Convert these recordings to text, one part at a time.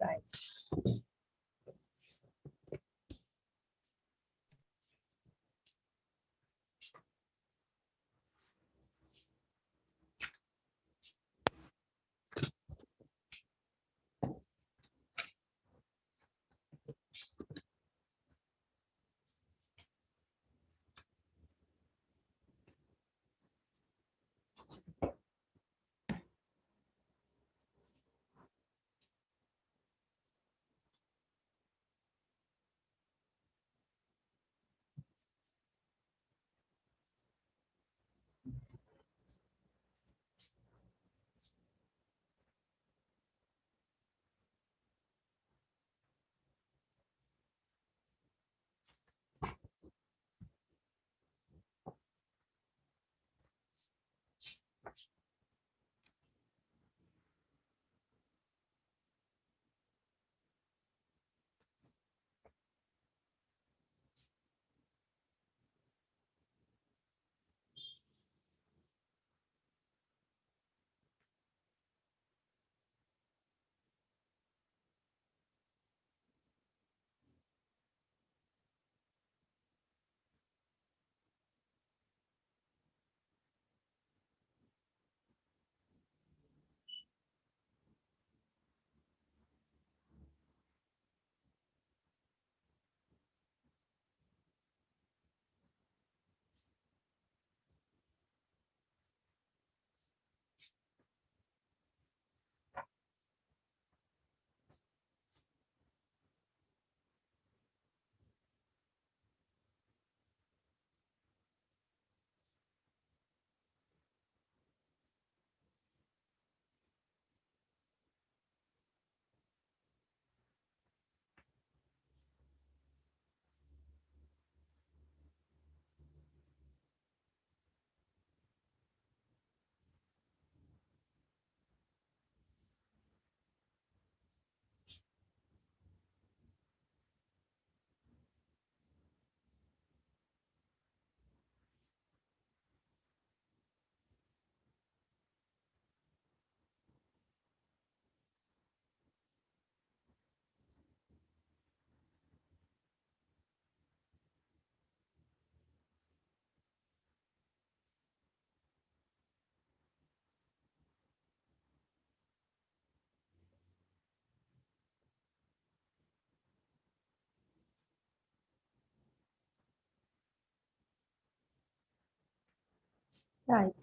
Right. Right.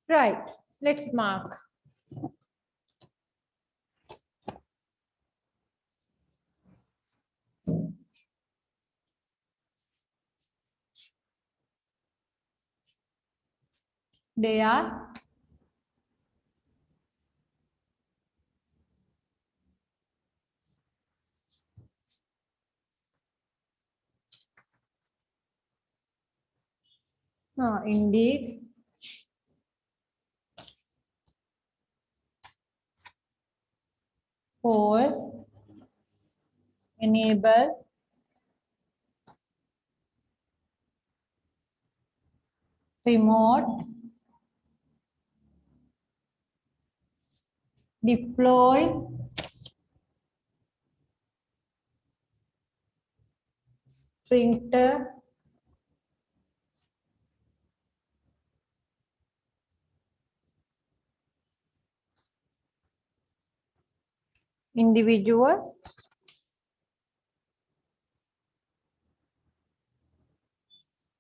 Right. Let's mark. They are indeed for enable remote deploy printer individual,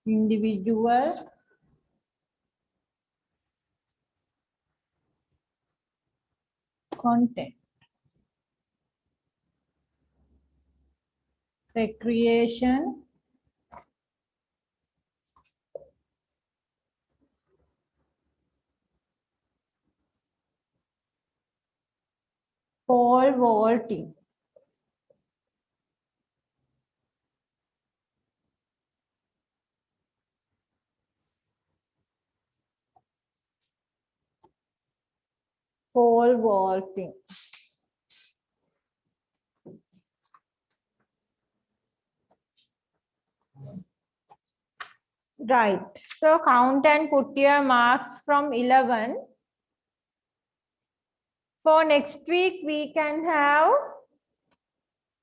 individual, content, recreation, pole vaulting, pole vaulting. Right. So count and put your marks from 11. For next week, we can have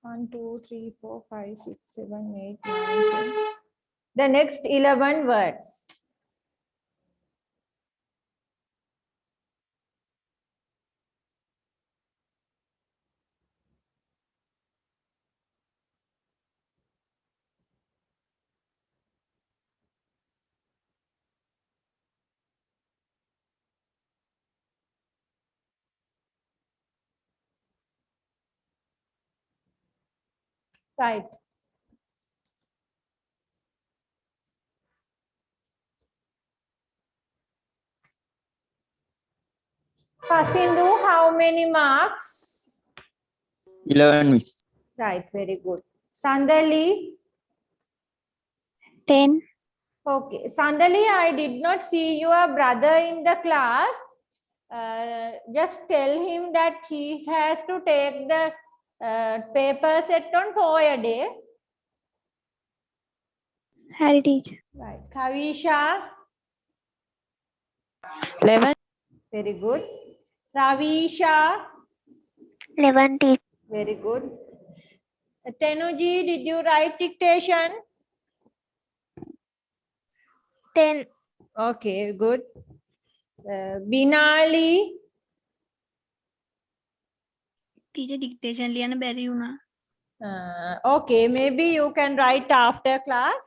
1, 2, 3, 4, 5, 6, 7, 8, 9, 10. The next 11 words. Right. Pasindu, how many marks? 11, miss. Right, very good. Sandali? 10. Okay. Sandali, I did not see your brother in the class. Just tell him that he has to take the paper set on Poya Day. Hari teacher. Right. Kavisha? 11. Very good. Ravisha? 11 teacher. Very good. Tenuji, did you write dictation? 10. Okay, good. Binali? Teacher dictation ලියන්න බැරි වුණා. Okay, maybe you can write after class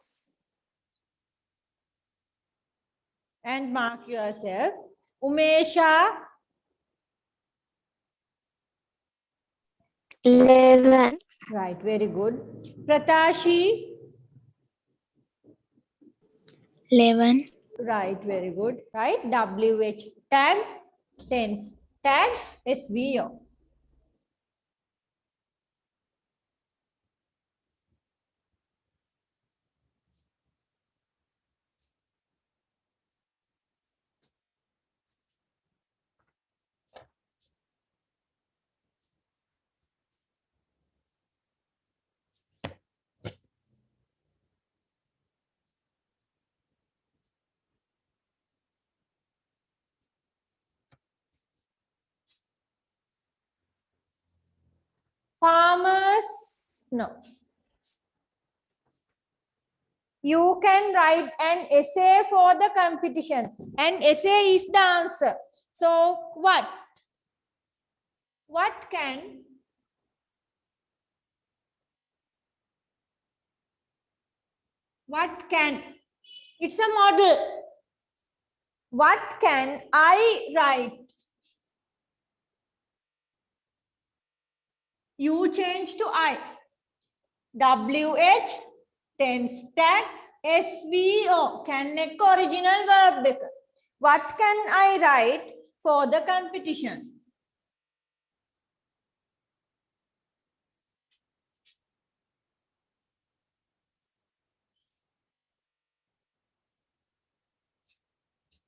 and mark yourself. Umesha? 11. Right, very good. Pratashi? 11. Right, very good. Right, WH tag, tense tag, SVO. Farmers, no. You can write an essay for the competition. An essay is the answer. So what? What can it's a model. What can I write? You change to I. WH, tense tag, SVO, can make original verb. What can I write for the competition?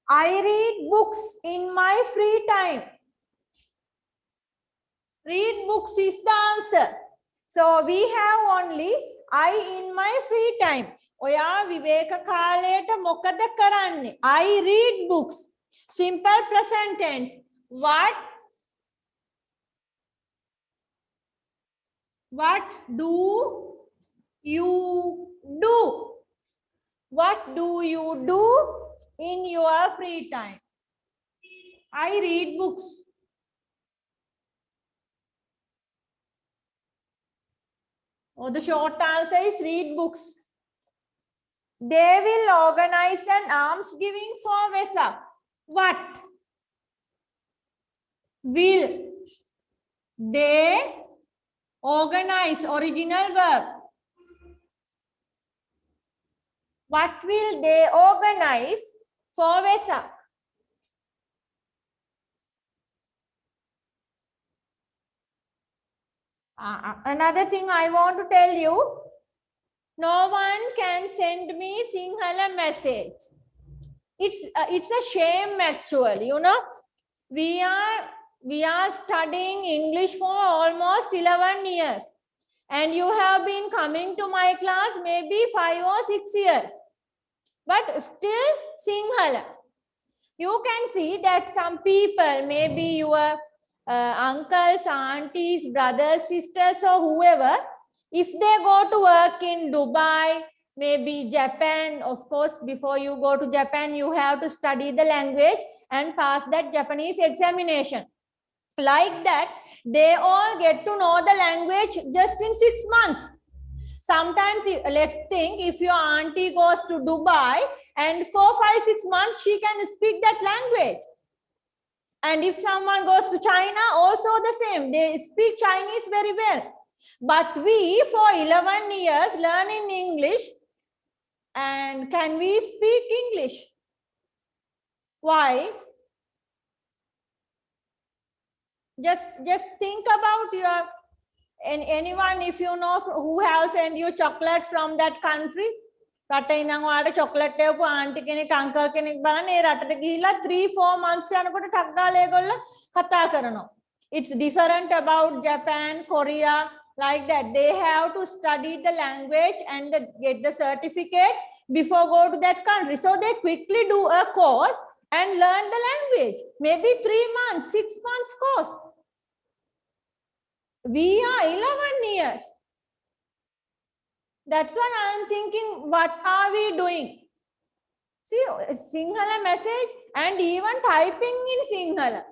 I read books in my free time. Read books is the answer. So we have only I in my free time. ඔයා විවේක කාලයට මොකද කරන්නේ? I read books. Simple present tense. What do you do? What do you do in your free time? I read books. Or the short answer is read books. They will organize an alms giving for Vesak. What? Will they organize? Original verb. What will they organize for Vesak? Another thing I want to tell you, no one can send me Sinhala message. It's a shame actually, you know. We are studying English for almost 11 years. And you have been coming to my class maybe 5 or 6 years. But still Sinhala. You can see that some people, maybe your uncles, aunties, brothers, sisters, or whoever, if they go to work in Dubai, maybe Japan, of course, before you go to Japan, you have to study the language and pass that Japanese examination. Like that, they all get to know the language just in 6 months. Sometimes, let's think, if your auntie goes to Dubai and 4, 5, 6 months, she can speak that language. And if someone goes to China, also the same. They speak Chinese very well. But we, for 11 years, learn in English. And can we speak English? Why? Just think about your, and anyone, if you know who has sent you chocolate from that country. රට ඉඳන් ඔයාලට chocolate එකපු aunty කෙනෙක් uncle කෙනෙක් බලන්න ඒ රටට ගිහිල්ලා 3-4 months යනකොට ටක් ගාලා ඒගොල්ලෝ කතා කරනවා. It's different about Japan, Korea, like that. They have to study the language and get the certificate before go to that country. So they quickly do a course and learn the language. Maybe 3 months, 6 months course. We are 11 years. That's why I am thinking, what are we doing? See, Sinhala message and even typing in Sinhala.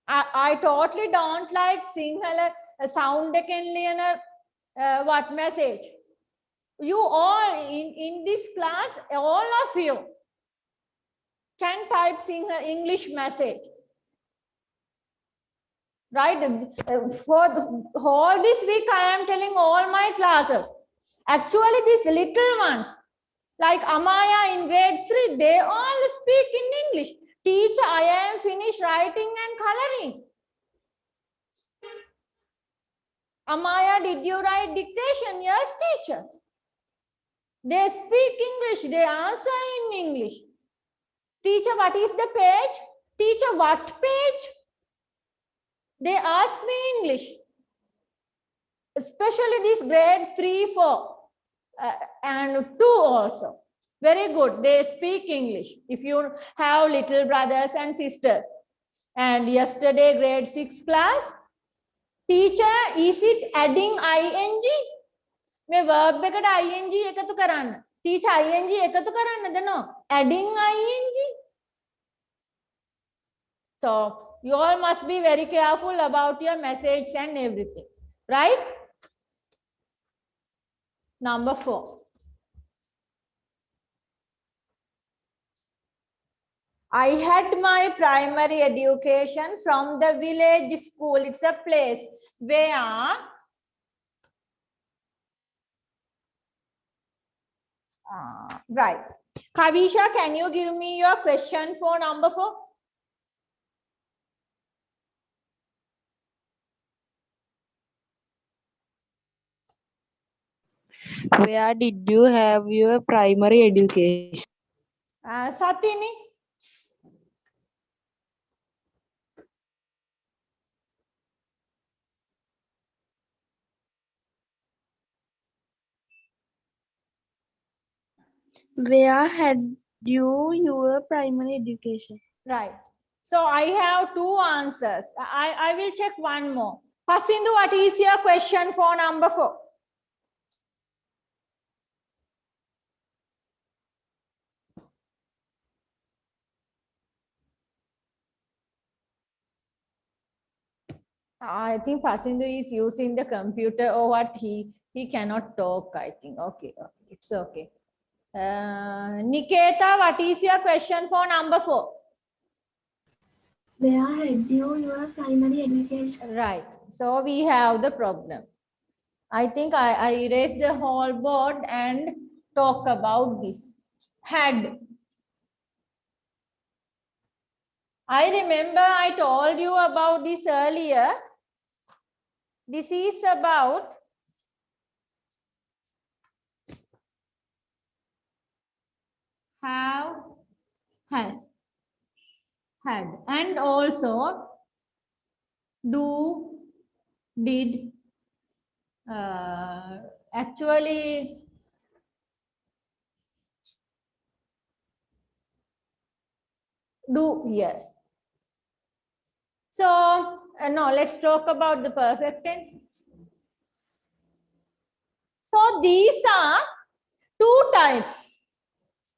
I totally don't like Sinhala sound what message. You all in this class, all of you can type Sinhala English message. Right? For the whole this week, I am telling all my classes. Actually, these little ones, like Amaya in grade 3, they all speak in English. Teacher, I am finished writing and coloring. Amaya, did you write dictation? Yes, teacher. They speak English. They answer in English. Teacher, what is the page? Teacher, what page? They ask me English, especially this grade 3, 4, and 2 also. Very good. They speak English. If you have little brothers and sisters. And yesterday, grade 6 class, teacher, is it adding ing? Me verb eකට ing එකතු කරන්න. Teacher, ing එකතු කරන්නද no? Adding ing. So, you all must be very careful about your message and everything, right? Number 4. I had my primary education from the village school. It's a place where right. Kavisha, can you give me your question for number 4? Where did you have your primary education? Satini. Where had you your primary education? Right. So I have 2 answers. I will check one more. Pasindu, what is your question for number 4? I think Pasindu is using the computer or what he cannot talk, I think. Okay, okay, it's okay. Niketa, what is your question for number 4? Where had you your primary education? Right. So we have the problem. I think I erased the whole board and talk about this. Had. I remember I told you about this earlier. This is about have, has, had, and also do, did, actually do, yes. So no, let's talk about the perfect tense. So these are two types.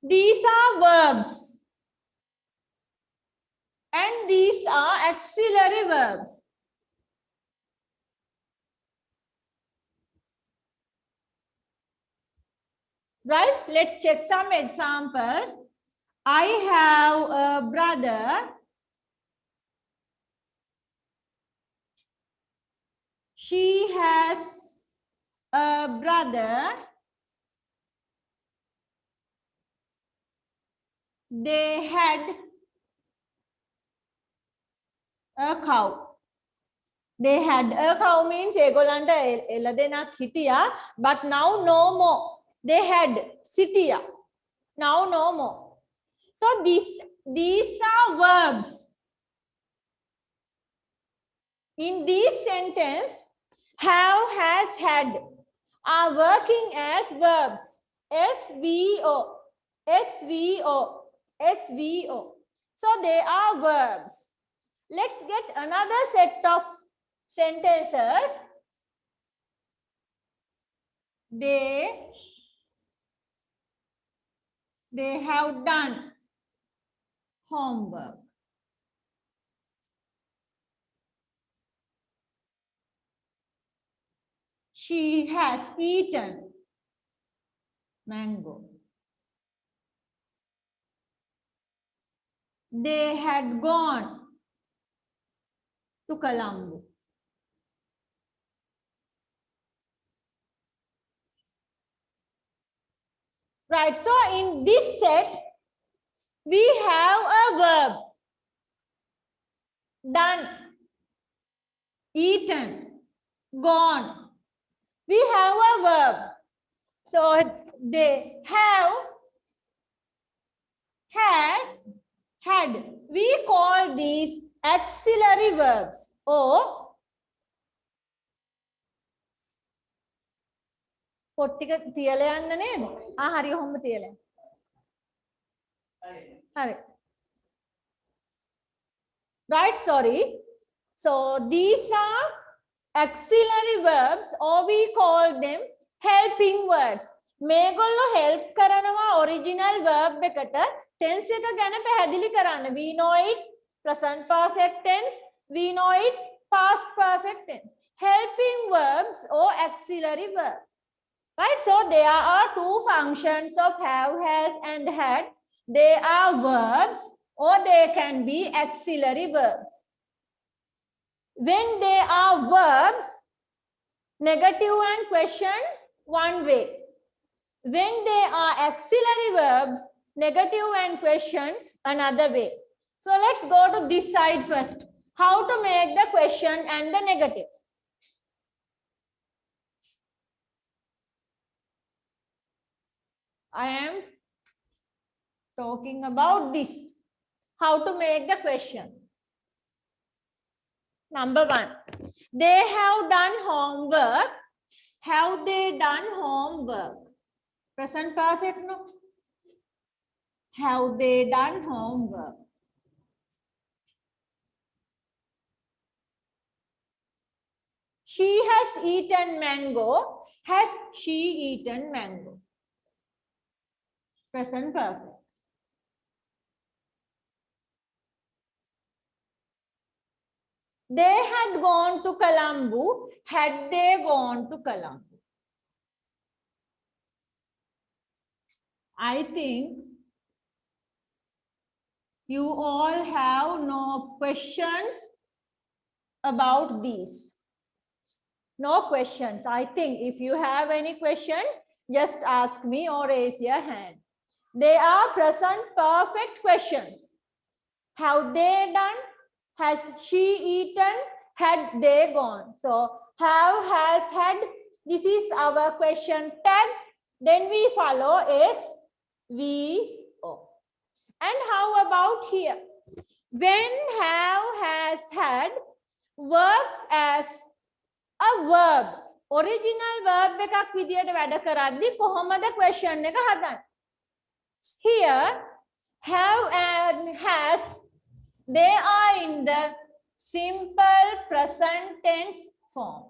These are verbs and these are auxiliary verbs. Right? Let's check some examples. I have a brother. She has a brother. They had a cow. They had a cow means egolanta eladenak hitiya, but now no more. They had sitiya. Now no more. So these are verbs. In this sentence, have, has, had are working as verbs. SVO, SVO, SVO. So they are verbs. Let's get another set of sentences. They have done homework. She has eaten mango. They had gone to Colombo. Right, so in this set, we have a verb. Done, eaten, gone. We have a verb. So they have, has, had. We call these auxiliary verbs or පොට්ටික තියලා යන්න නේද? හරි ඔහොම තියලා. හරි. Right, sorry. So these are auxiliary verbs or we call them helping words. මේගොල්ලෝ help කරනවා original verb එකට tense එක ගැන පැහැදිලි කරන්න. We know it's present perfect tense. We know it's past perfect tense. Helping verbs or auxiliary verbs. Right, so there are two functions of have, has, and had. They are verbs or they can be auxiliary verbs. When they are verbs, negative and question one way. When they are auxiliary verbs, negative and question another way. So let's go to this side first. How to make the question and the negative. I am talking about this. How to make the question. Number 1. They have done homework. Have they done homework? Present perfect, no? Have they done homework? She has eaten mango. Has she eaten mango? Present perfect. They had gone to Colombo. Had they gone to Colombo? I think you all have no questions about these. No questions. I think if you have any question, just ask me or raise your hand. They are present perfect questions. Have they done? Has she eaten? Had they gone? So have, has, had. This is our question tag. Then we follow S, V, O. And how about here? When have, has, had work as a verb. Original verb එකක් විදියට වැඩ කරද්දි කොහොමද question එක හදන්නේ? Here have and has, they are in the simple present tense form,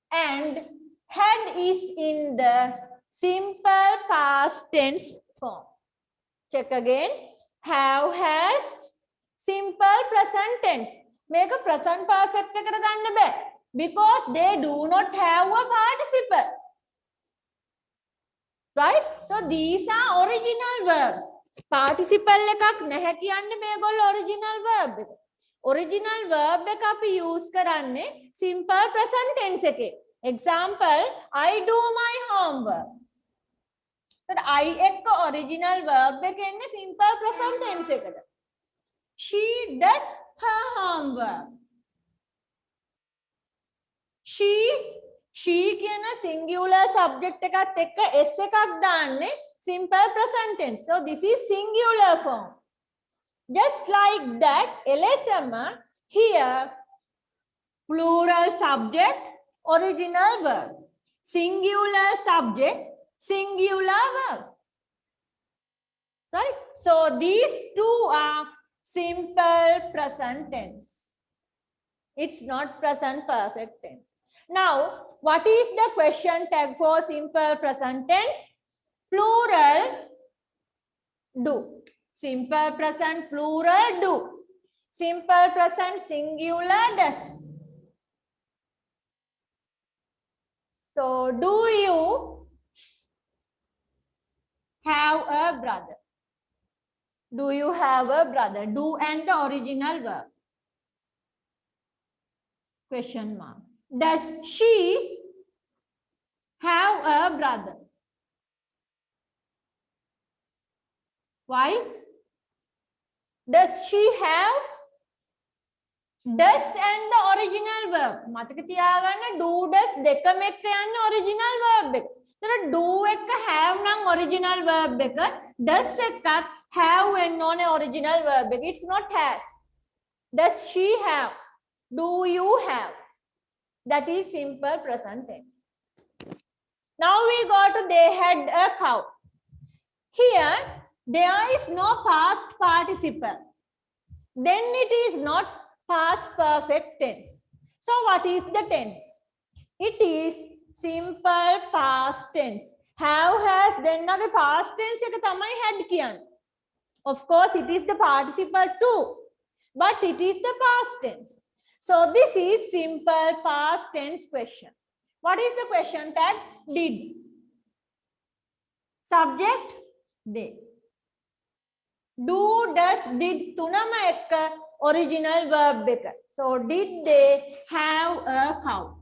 and had is in the simple past tense form. Check again. Have, has, simple present tense. Make a present perfect එකට ගන්න බෑ, because they do not have a participle. Right? So these are original verbs. Participle එකක් නැහැ කියන්නේ මේගොල්ලෝ original verb එක. Original verb එක අපි use කරන්නේ simple present tense එකේ. Example, I do my homework. But I එක්ක original verb එක එන්නේ simple present tense එකට. She does her homework. She කියන singular subject එකත් එක්ක s එකක් දාන්නේ simple present tense. So this is singular form. Just like that, එලෙසම here plural subject, original verb. Singular subject, singular verb. Right? So these two are simple present tense. It's not present perfect tense. Now, what is the question tag for simple present tense? Plural do. Simple present plural do. Simple present singular does. So, do you have a brother? Do you have a brother? Do and the original verb. Question mark. Does she have a brother? Why? Does she have? Does and the original verb. මතක තියාගන්න do does දෙකම එක්ක යන original verb එක. ඒතර do එක have නම් original verb එක, does එකත් have වෙන්න ඕනේ original verb එක. It's not has. Does she have? Do you have? That is simple present tense. Now we go to they had a cow. Here there is no past participle. Then it is not past perfect tense. So what is the tense? It is simple past tense. Have, has, දෙන්නගේ past tense එක තමයි had කියන්නේ. Of course it is the participle too, but it is the past tense. So this is simple past tense question. What is the question tag? Did. Subject, they. Do, does, did තුනම එක්ක original verb එක. So did they have a cow?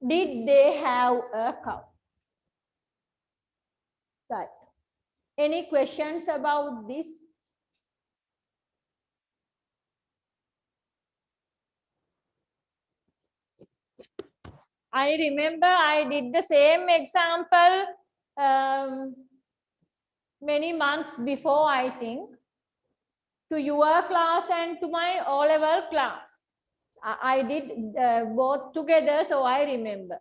Did they have a cow? Right. Any questions about this? I remember I did the same example many months before, I think, to your class and to my O-level class. I did both together, so I remember.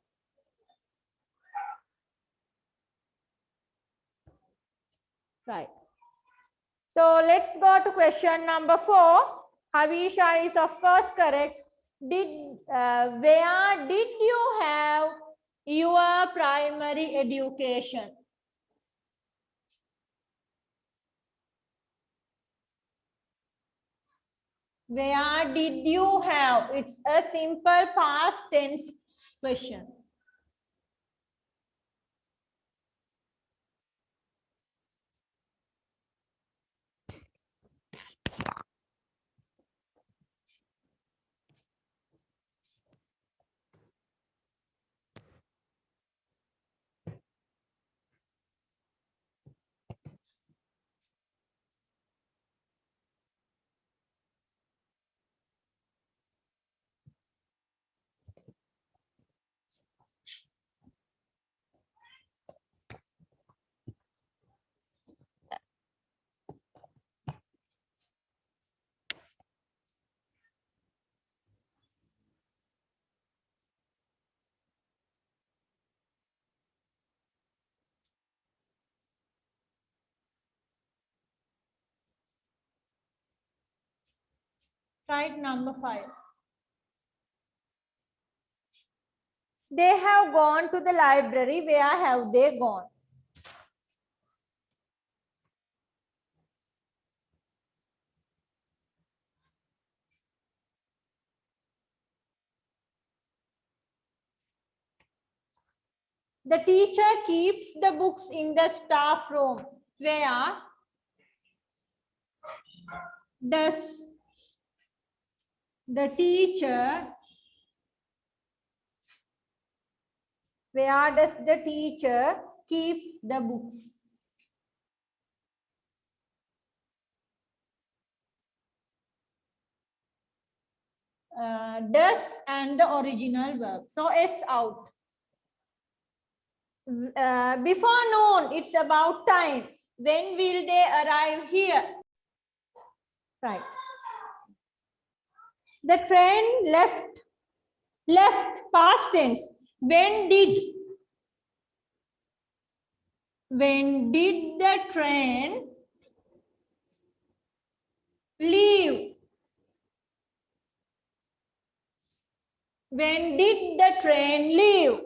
Right. So let's go to question number 4. Havisha is of course correct. Where did you have your primary education? Where did you have? It's a simple past tense question. Right, number 5. They have gone to the library. Where have they gone? The teacher keeps the books in the staff room. Where does the teacher keep the books? Does and the original verb. So S out. Before noon, it's about time. When will they arrive here? Right. The train left past tense. When did the train leave? When did the train leave?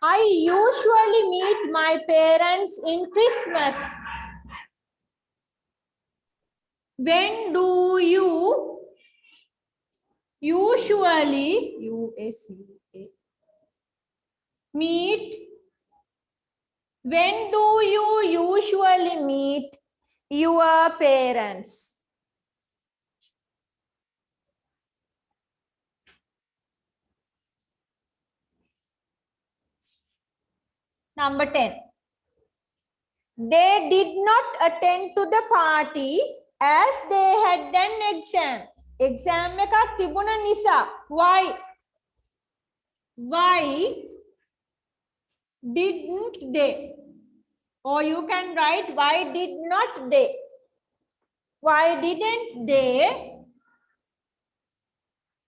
I usually meet my parents in Christmas. When do you usually meet? When do you usually meet your parents? Number 10. They did not attend to the party as they had an exam. Exam එකක් තිබුණ නිසා. Why didn't they? Or you can write why did not they? Why didn't they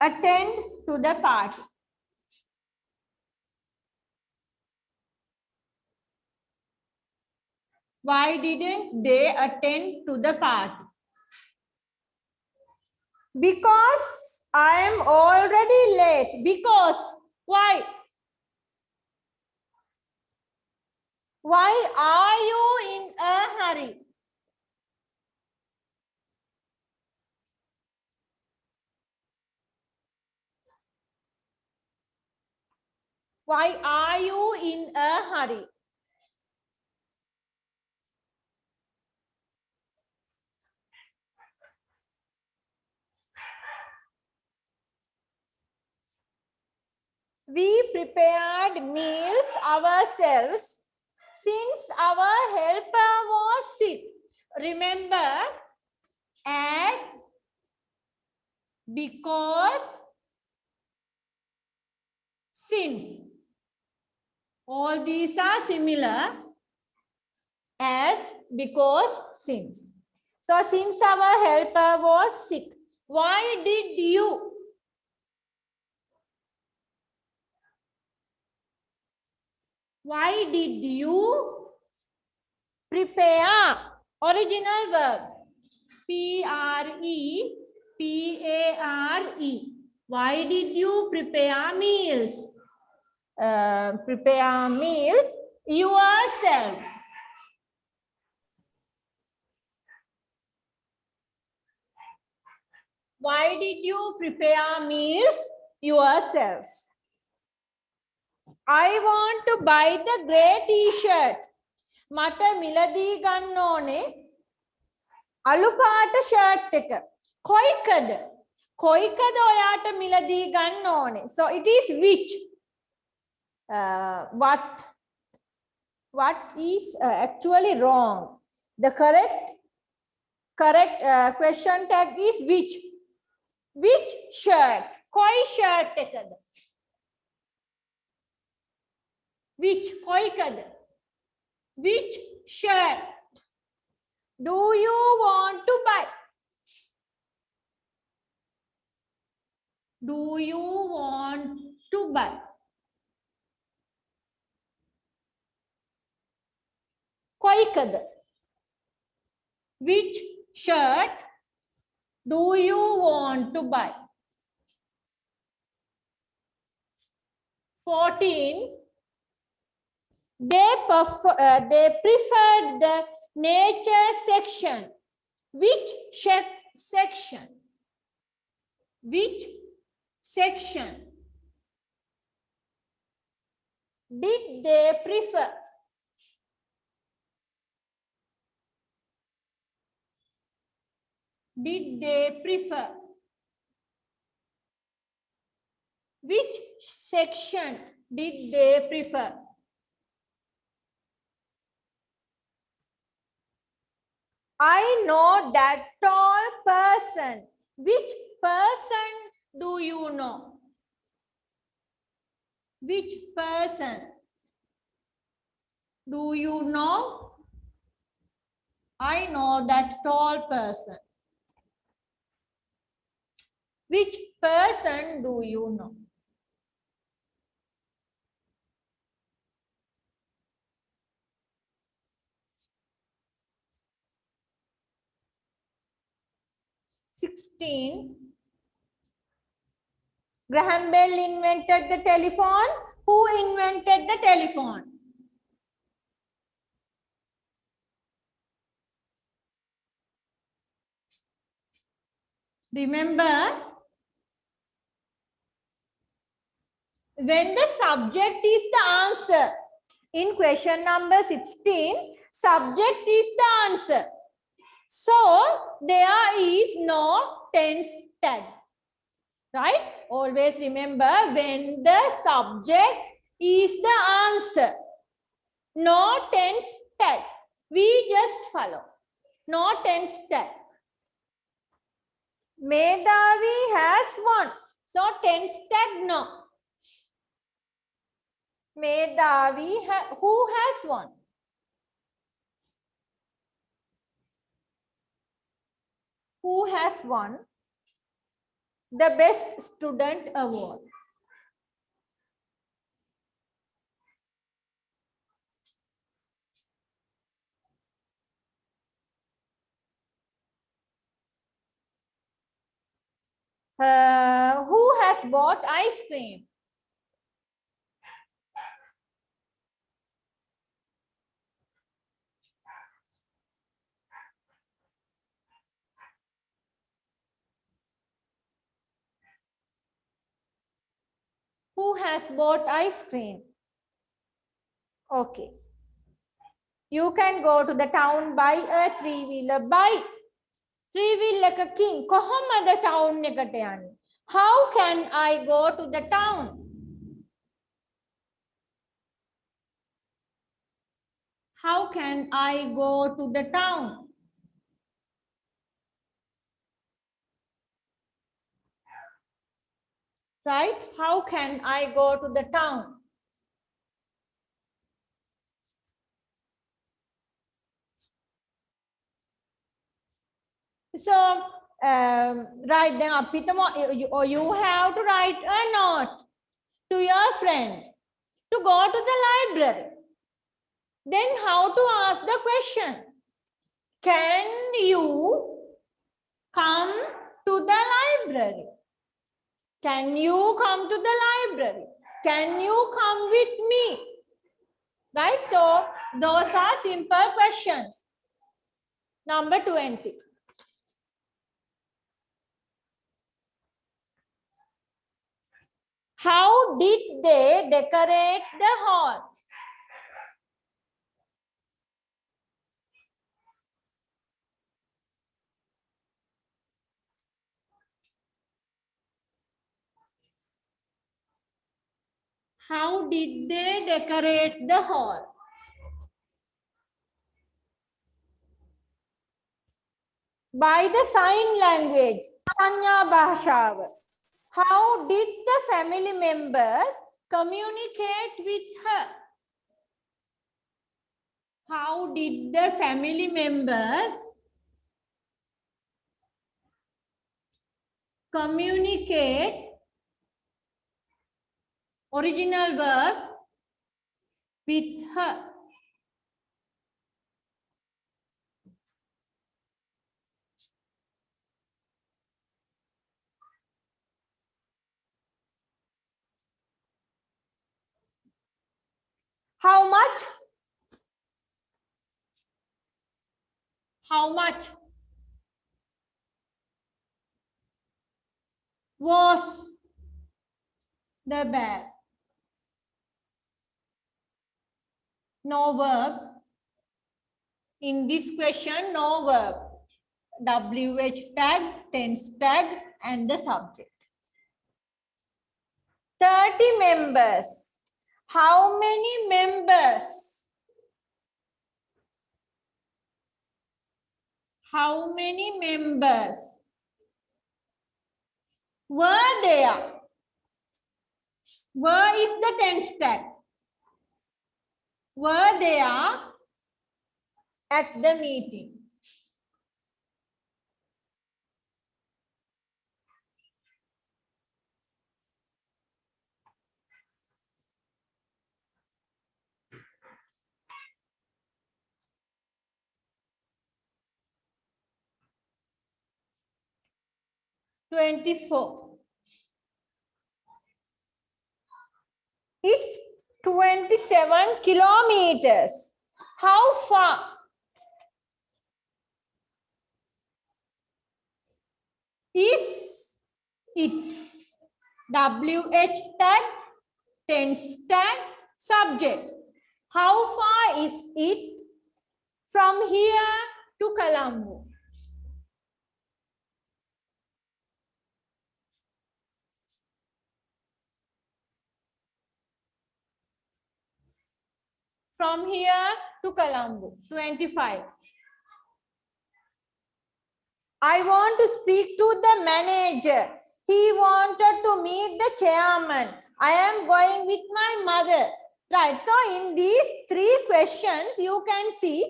attend to the party? Why didn't they attend to the party? Because I am already late. Because why? Why are you in a hurry? Why are you in a hurry? We prepared meals ourselves since our helper was sick. Remember, as, because, since. All these are similar. As, because, since. So, since our helper was sick, why did you? Why did you prepare? Original verb. Prepare. Why did you prepare meals? Prepare meals yourselves. Why did you prepare meals yourself? I want to buy the grey t-shirt. මට මිලදී ගන්න ඕනේ අලු පාට shirt එක. කොයිකද? කොයිකද ඔයාට මිලදී ගන්න ඕනේ? So it is which. What is actually wrong? The correct question tag is which. Which shirt? Koi shirt ekada? Which koikada? Which shirt do you want to buy? Do you want to buy? Koikada? Which shirt do you want to buy? 14. They preferred the nature section. Which section? Which section did they prefer? Did they prefer? Which section did they prefer? I know that tall person. Which person do you know? Which person do you know? I know that tall person. Which person do you know? Graham Bell invented the telephone. Who invented the telephone? Remember, when the subject is the answer, in question number 16, subject is the answer. So, there is no tense tag. Right? Always remember, when the subject is the answer, no tense tag. We just follow. No tense tag. Medhavi has won. So, tense tag no. Medhavi, who has won? Who has won the best student award? Who has bought ice cream? Who has bought ice cream? Okay. You can go to the town, buy a three-wheeler bike. Three-wheeler king. කොහොමද town එකට යන්නේ? How can I go to the town? How can I go to the town? Right? How can I go to the town? So, right then, you have to write a note to your friend to go to the library. Then how to ask the question? Can you come to the library? Can you come to the library? Can you come with me? Right? So, those are simple questions. Number 20. How did they decorate the hall? How did they decorate the hall? By the sign language, Sanya Bhashav. How did the family members communicate with her? How did the family members communicate? Original verb with her. How much? How much was the bag? No verb. In this question, no verb. WH tag, tense tag, and the subject. 30 members. How many members? How many members were there? Where is the tense tag? Were there at the meeting? "24. It's 27 kilometers. How far? Is it? WH tag, tense tag, subject. How far is it from here to Colombo? From here to Colombo, 25. I want to speak to the manager. He wanted to meet the chairman. I am going with my mother. Right, so in these three questions, you can see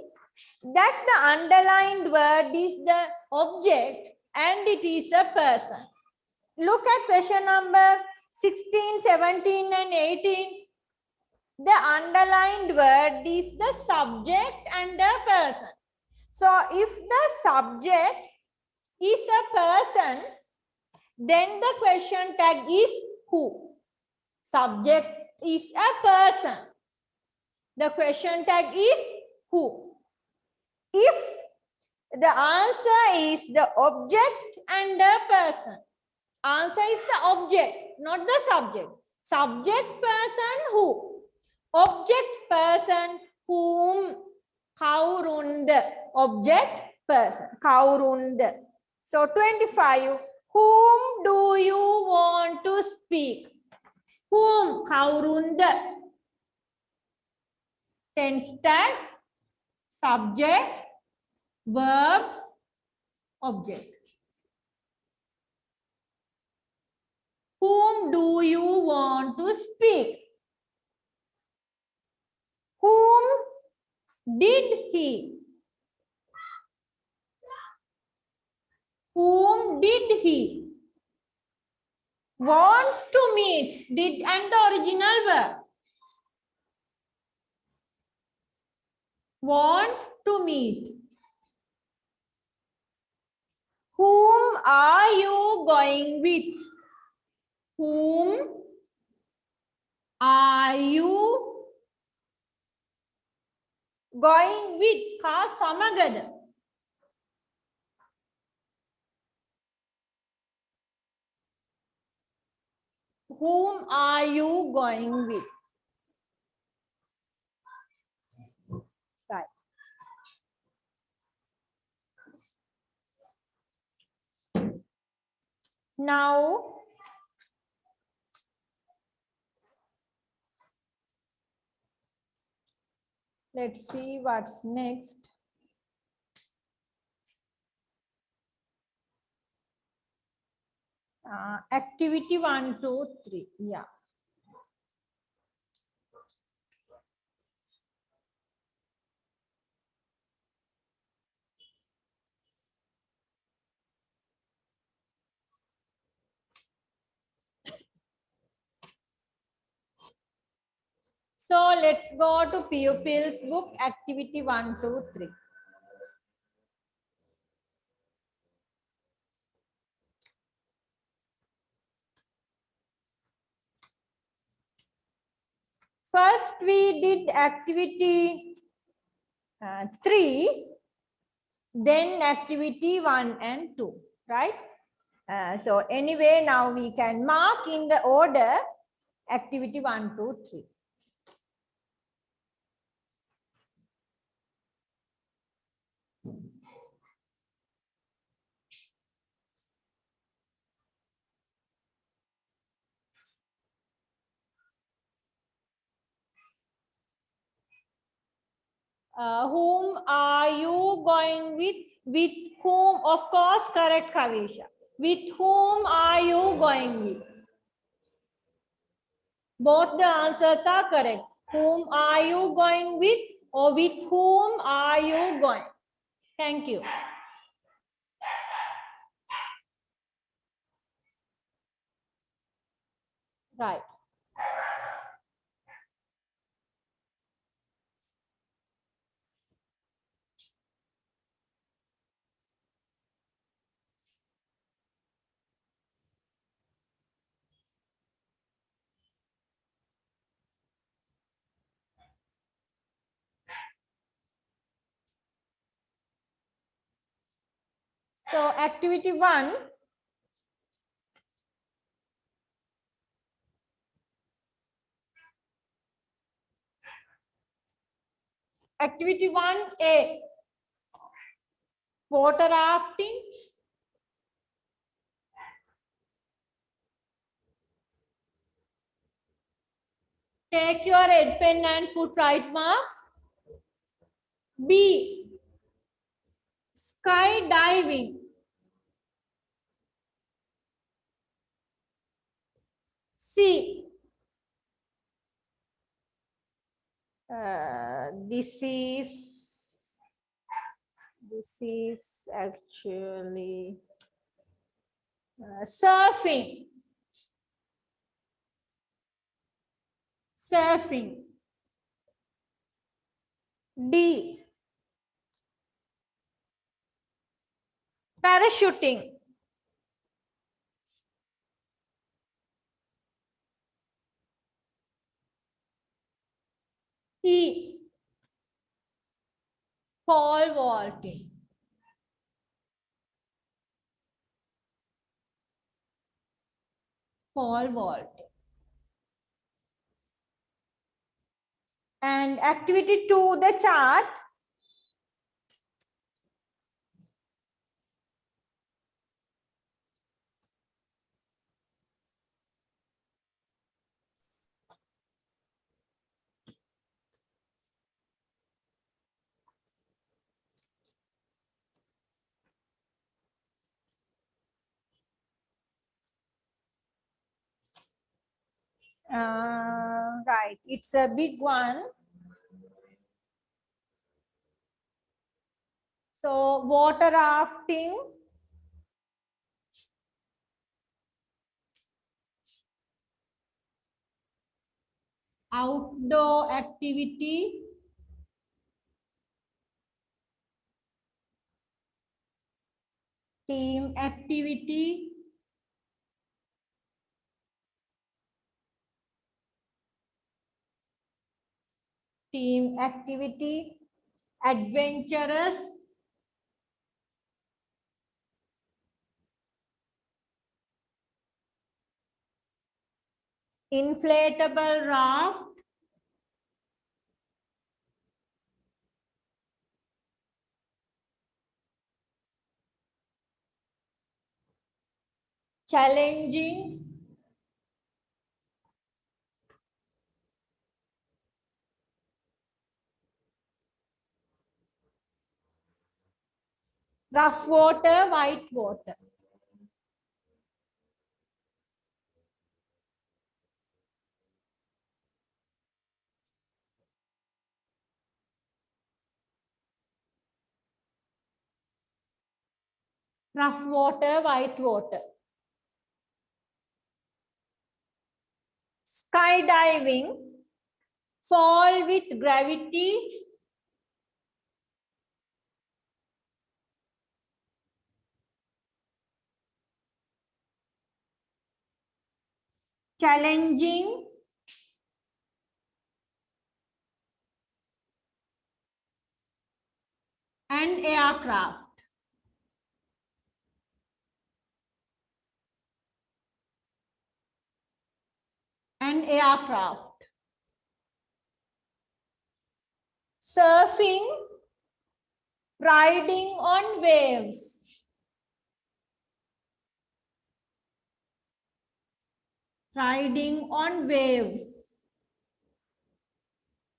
that the underlined word is the object and it is a person. Look at question number 16, 17 and 18. The underlined word is the subject and the person. So if the subject is a person, then the question tag is who. Subject is a person. The question tag is who. If the answer is the object and the person, answer is the object, not the subject. Subject, person, who. Object, person, whom. Kaurund. Object, person. Kaurund. So 25. Whom do you want to speak? Whom? Kaurund. Tense tag, subject, verb, object. Whom do you want to speak? Whom did he? Whom did he want to meet? Did and the original verb. Want to meet. Whom are you going with? Whom are you going with? Ka samagada. Whom are you going with? Right. Now, let's see what's next. Activity 1, 2, 3. Yeah. So let's go to pupils book, activity 1, 2, 3. First, we did activity 3, then activity 1 and 2, right? So anyway, now we can mark in the order activity 1, 2, 3. Whom are you going with? With whom? Of course, correct, Kavisha. With whom are you going with? Both the answers are correct. Whom are you going with, or with whom are you going? Thank you. Right. So activity 1. Activity 1A. Water rafting. Take your red pen and put right marks. B. Skydiving. C. This is actually surfing. Surfing. D. Parachuting. E. Pole vaulting. Pole vaulting. And activity 2, the chart. Right, it's a big one. So water rafting, outdoor activity, team activity, adventurous, inflatable raft, challenging, rough water, white water. Rough water, white water. Skydiving, fall with gravity, challenging, and aircraft. And aircraft. Surfing, riding on waves. Riding on waves.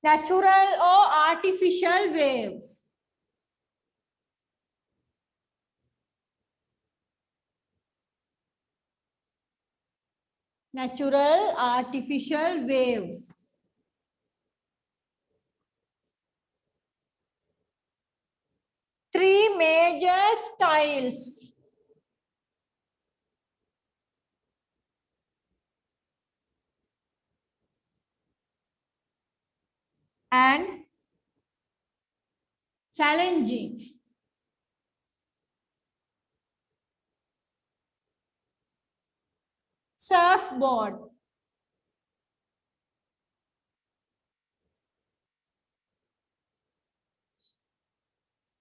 Natural or artificial waves. Natural, artificial waves. Three major styles. And challenging. Surfboard.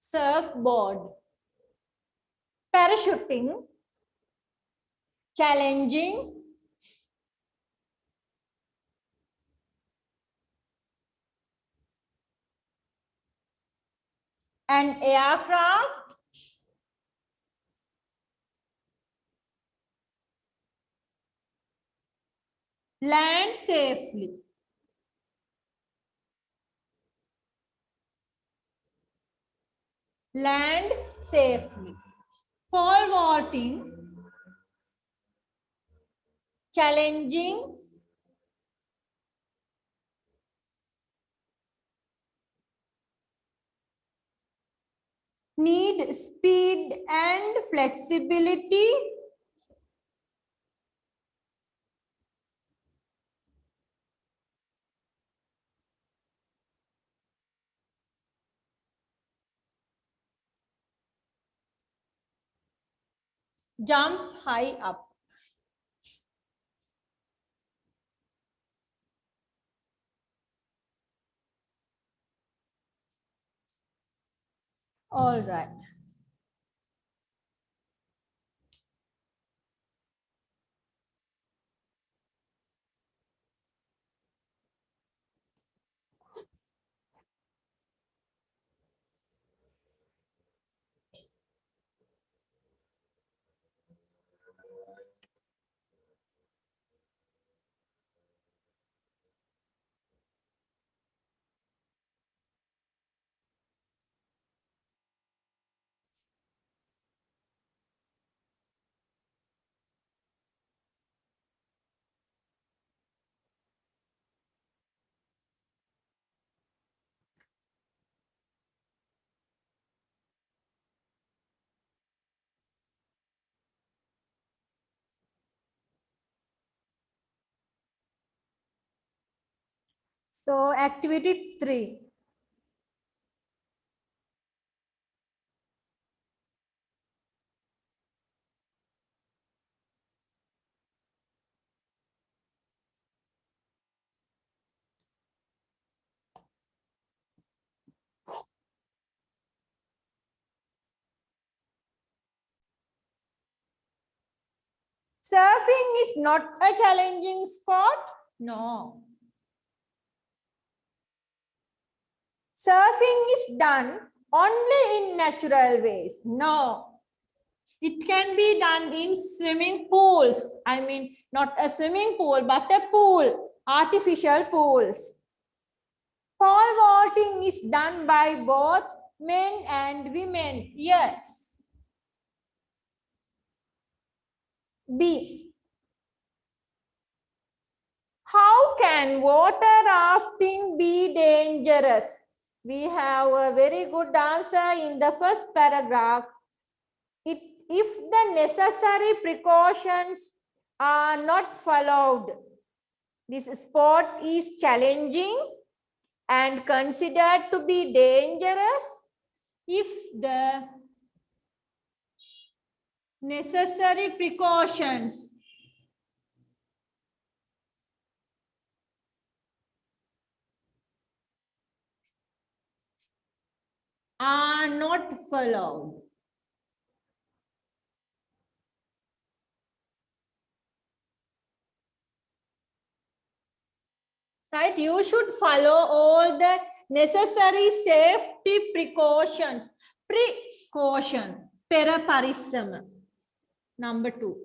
Surfboard. Parachuting. Challenging. And aircraft. Land safely. Land safely. Pole vaulting. Challenging. Need speed and flexibility. Jump high up. All right. So activity 3. Surfing is not a challenging sport. No. Surfing is done only in natural ways. No. It can be done in swimming pools. I mean, not a swimming pool, but a pool, artificial pools. Pole vaulting is done by both men and women. Yes. B. How can water rafting be dangerous? We have a very good answer in the first paragraph. If the necessary precautions are not followed, this sport is challenging and considered to be dangerous if the necessary precautions are not followed. Right? You should follow all the necessary safety precautions. Precaution. Pera parissama. Number 2.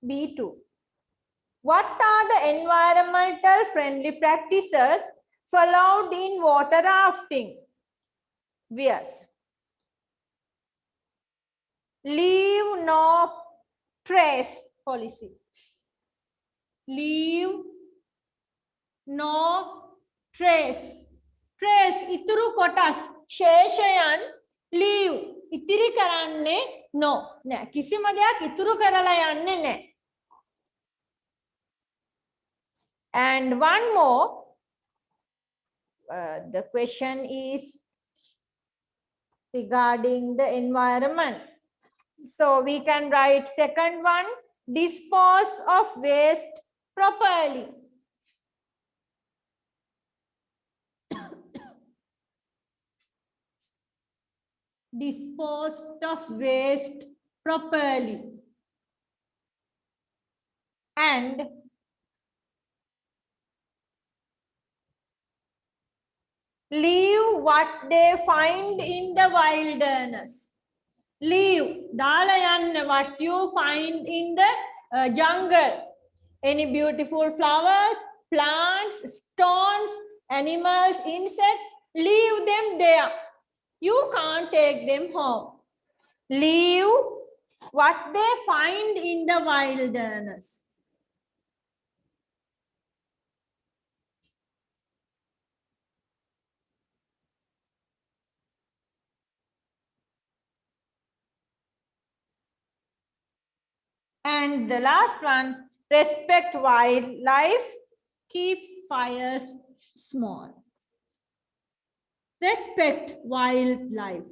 B2. What are the environmental friendly practices followed in water rafting? Yes. Leave no trace policy. Leave no trace. Trace ituru kotas sheshayan leave itiri karanne no. Ne kisima deyak ituru karala yanne ne. And one more, the question is regarding the environment. So we can write second one, dispose of waste properly. Dispose of waste properly. And leave what they find in the wilderness. Leave. Dalayan what you find in the jungle. Any beautiful flowers, plants, stones, animals, insects, leave them there. You can't take them home. Leave what they find in the wilderness. And the last one, respect wildlife, keep fires small. Respect wildlife.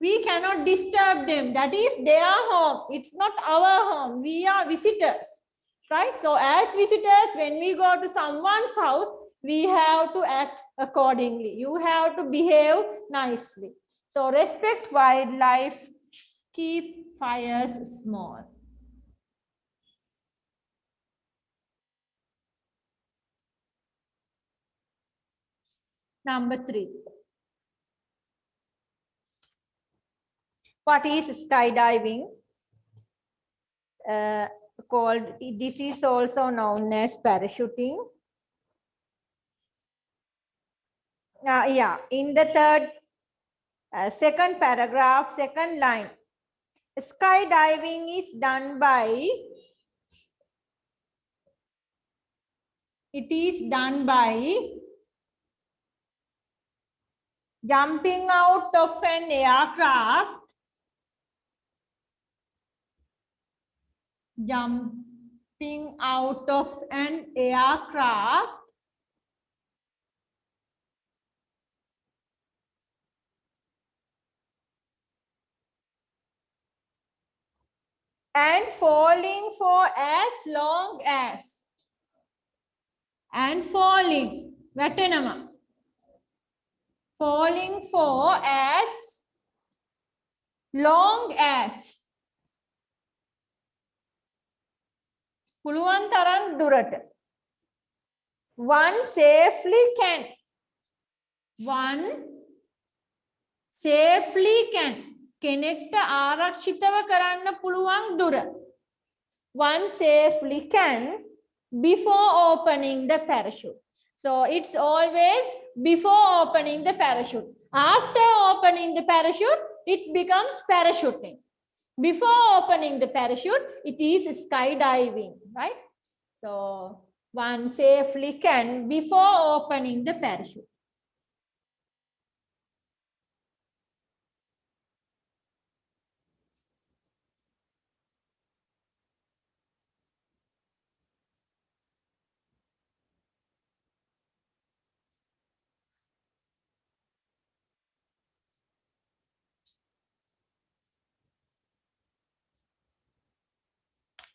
We cannot disturb them. That is their home. It's not our home. We are visitors, right? So as visitors, when we go to someone's house, we have to act accordingly. You have to behave nicely. So respect wildlife, keep fires small. Number 3. What is skydiving? This is also known as parachuting. Yeah, in the second paragraph, second line, skydiving is done by, jumping out of an aircraft, and falling for as long as, වැටෙනවා. Falling for as long as පුළුවන් තරම් දුරට. One safely can. One safely can. කෙනෙක්ට ආරක්ෂිතව කරන්න පුළුවන් දුර. One safely can before opening the parachute. So it's always before opening the parachute. After opening the parachute, it becomes parachuting. Before opening the parachute, it is skydiving, right? So one safely can before opening the parachute.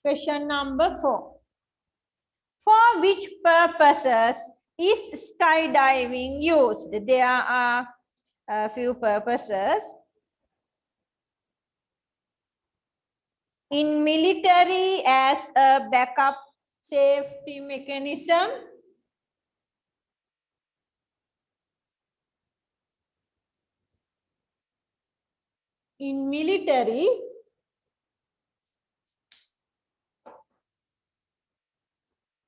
Question number 4. For which purposes is skydiving used? There are a few purposes. In military, as a backup safety mechanism. In military,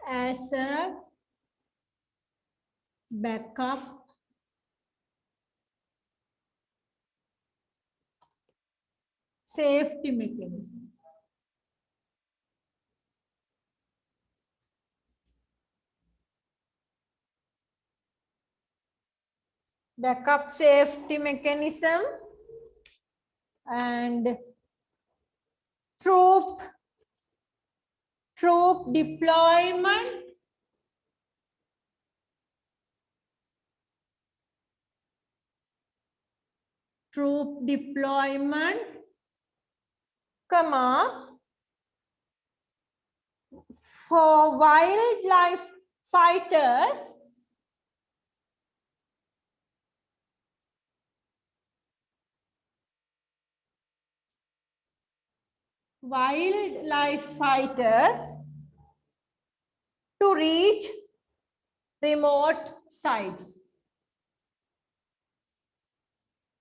as a backup safety mechanism. Backup safety mechanism and troop deployment. Troop deployment, comma, for wildlife fighters, to reach remote sites.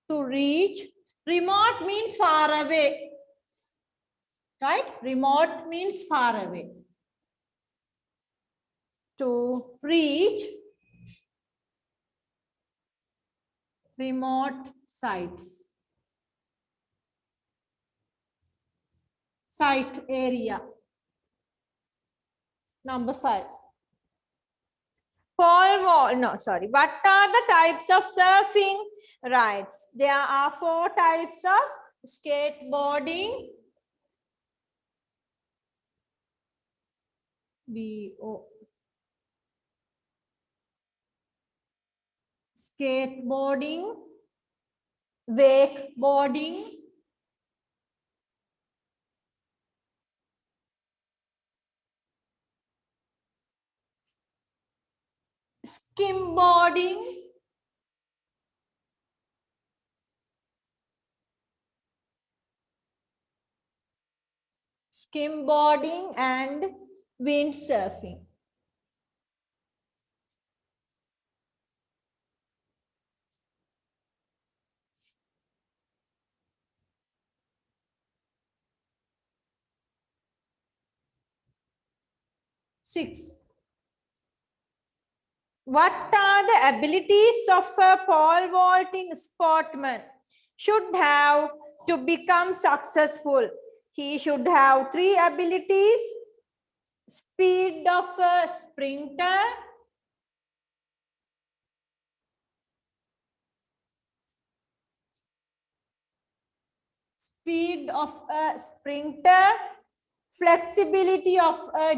To reach, remote means far away, right? Remote means far away. To reach remote sites. Site area. Number 5. What are the types of surfing rides? There are 4 types of skateboarding. Skateboarding, wakeboarding, skimboarding, and windsurfing. Six. What are the abilities of a pole vaulting sportsman should have to become successful? He should have 3 abilities: speed of a sprinter, flexibility of a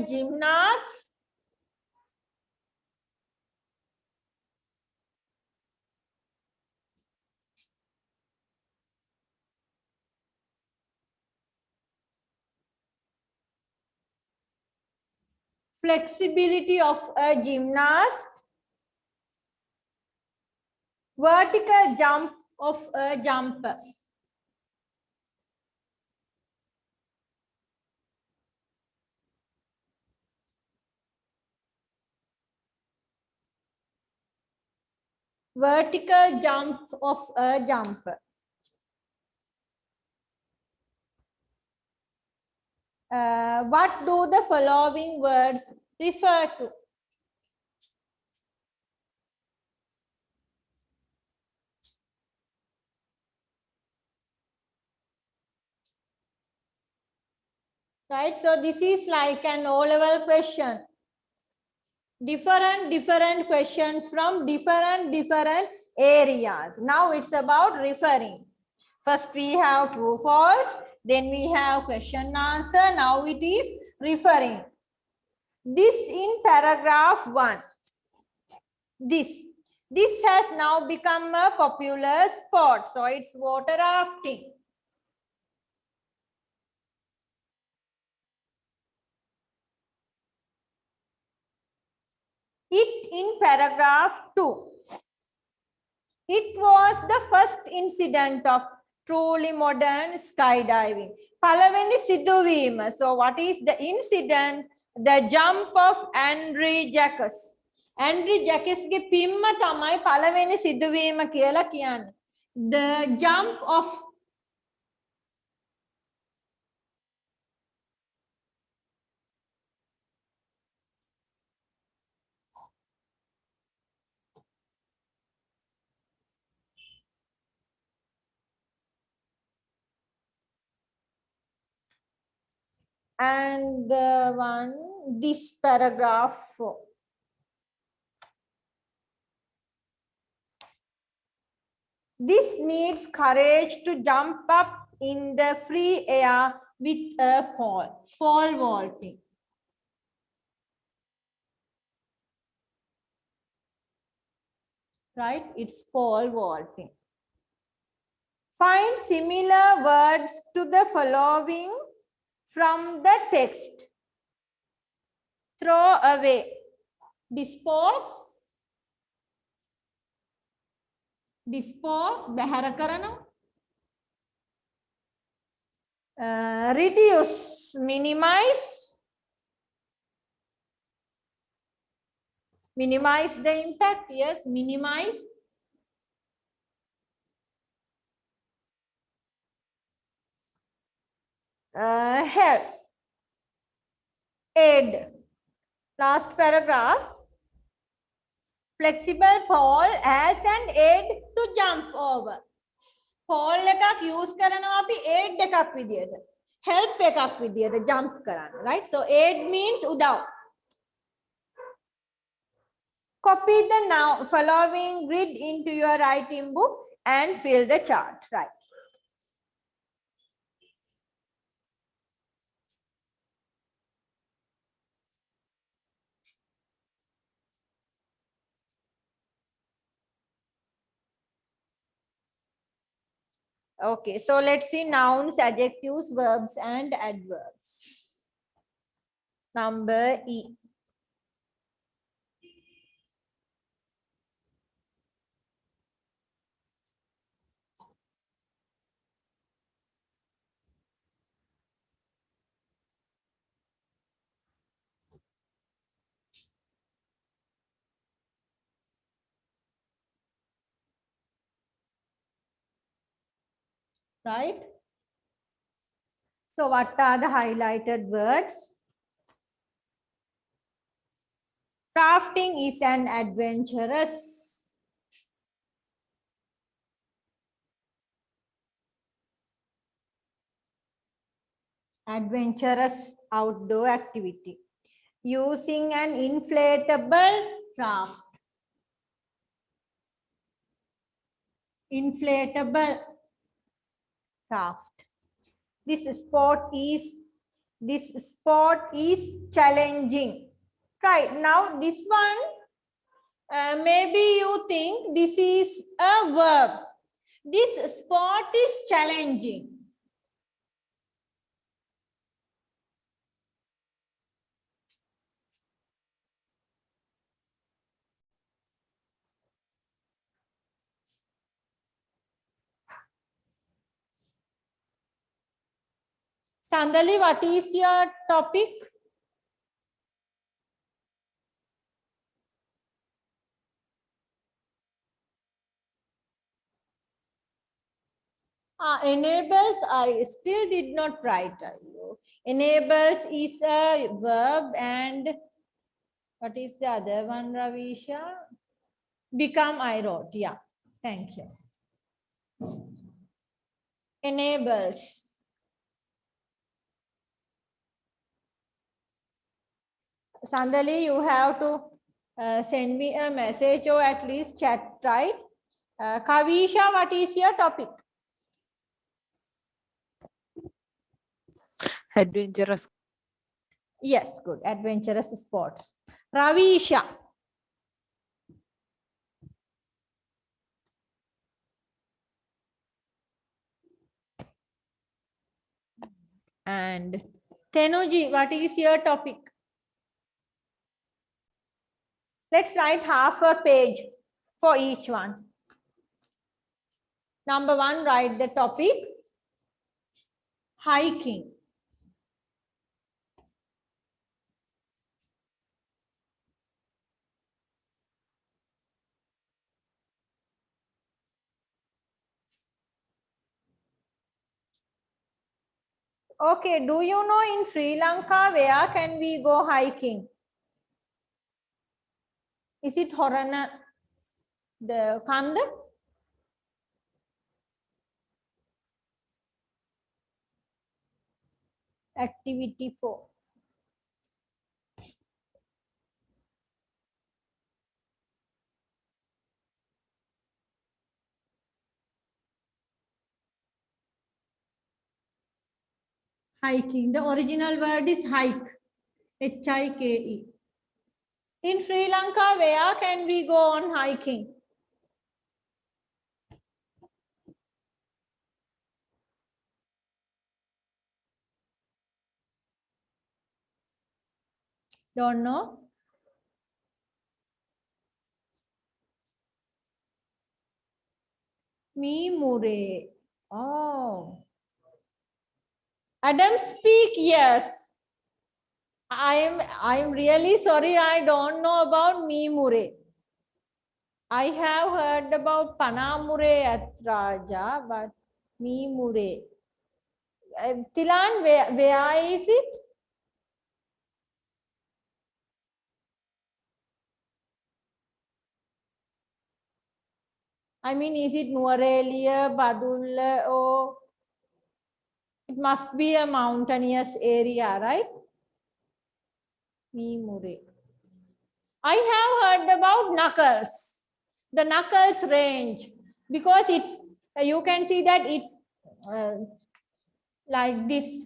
gymnast, vertical jump of a jumper. vertical jump of a jumper. What do the following words refer to? Right, so this is like an O-level question. Different questions from different areas. Now it's about referring. First we have true false, then we have question answer. Now it is referring. This in paragraph 1. This has now become a popular sport. So it's water rafting. It in paragraph 2. It was the first incident of truly modern skydiving. Palaveni siduveema. So what is the incident? The jump of Andre Jacques. Andre Jacques ge pimma tamai palaveni siduveema kiyala kiyanne. The jump of and this paragraph 4. This needs courage to jump up in the free air with a pole vaulting. Right, it's pole vaulting. Find similar words to the following from the text. Throw away, dispose, බැහැර කරනවා. Reduce, minimize the impact. Yes, minimize. Help, aid. Last paragraph. Flexible pole as an aid to jump over. Pole එකක් use කරනවා අපි aid එකක් විදියට. Help එකක් විදියට jump කරන්න. Right? So aid means උදව්. Copy the now following grid into your writing book and fill the chart. Right. Okay, so let's see nouns, adjectives, verbs, and adverbs. Number E. Right? So what are the highlighted words? Crafting is an adventurous outdoor activity. Using an inflatable craft. Inflatable craft. This sport is challenging. Right, now this one, maybe you think this is a verb. This sport is challenging. Sandali, what is your topic? Enables, I still did not write. Enables is a verb, and what is the other one, Ravisha? Become, I wrote. Yeah, thank you. Enables. Sandali, you have to send me a message or at least chat, right? Kavisha, what is your topic? Adventurous. Yes, good. Adventurous sports. Ravisha. And Tenuji, what is your topic? Let's write half a page for each one. Number one, write the topic. Hiking. Okay, do you know in Sri Lanka where can we go hiking? Is it Horana, the Kanda? Activity 4. Hiking. The original word is hike. H-I-K-E. In Sri Lanka, where can we go on hiking? Don't know. Mimure. Oh. Adam, speak. Yes. I'm really sorry. I don't know about Mimure. I have heard about Panamure at Raja, but Mimure. Tilan, where is it? I mean, is it Nuarelia, Badulla, or it must be a mountainous area, right? Mimure. I have heard about Knuckles, the Knuckles range, because it's, you can see that it's like this.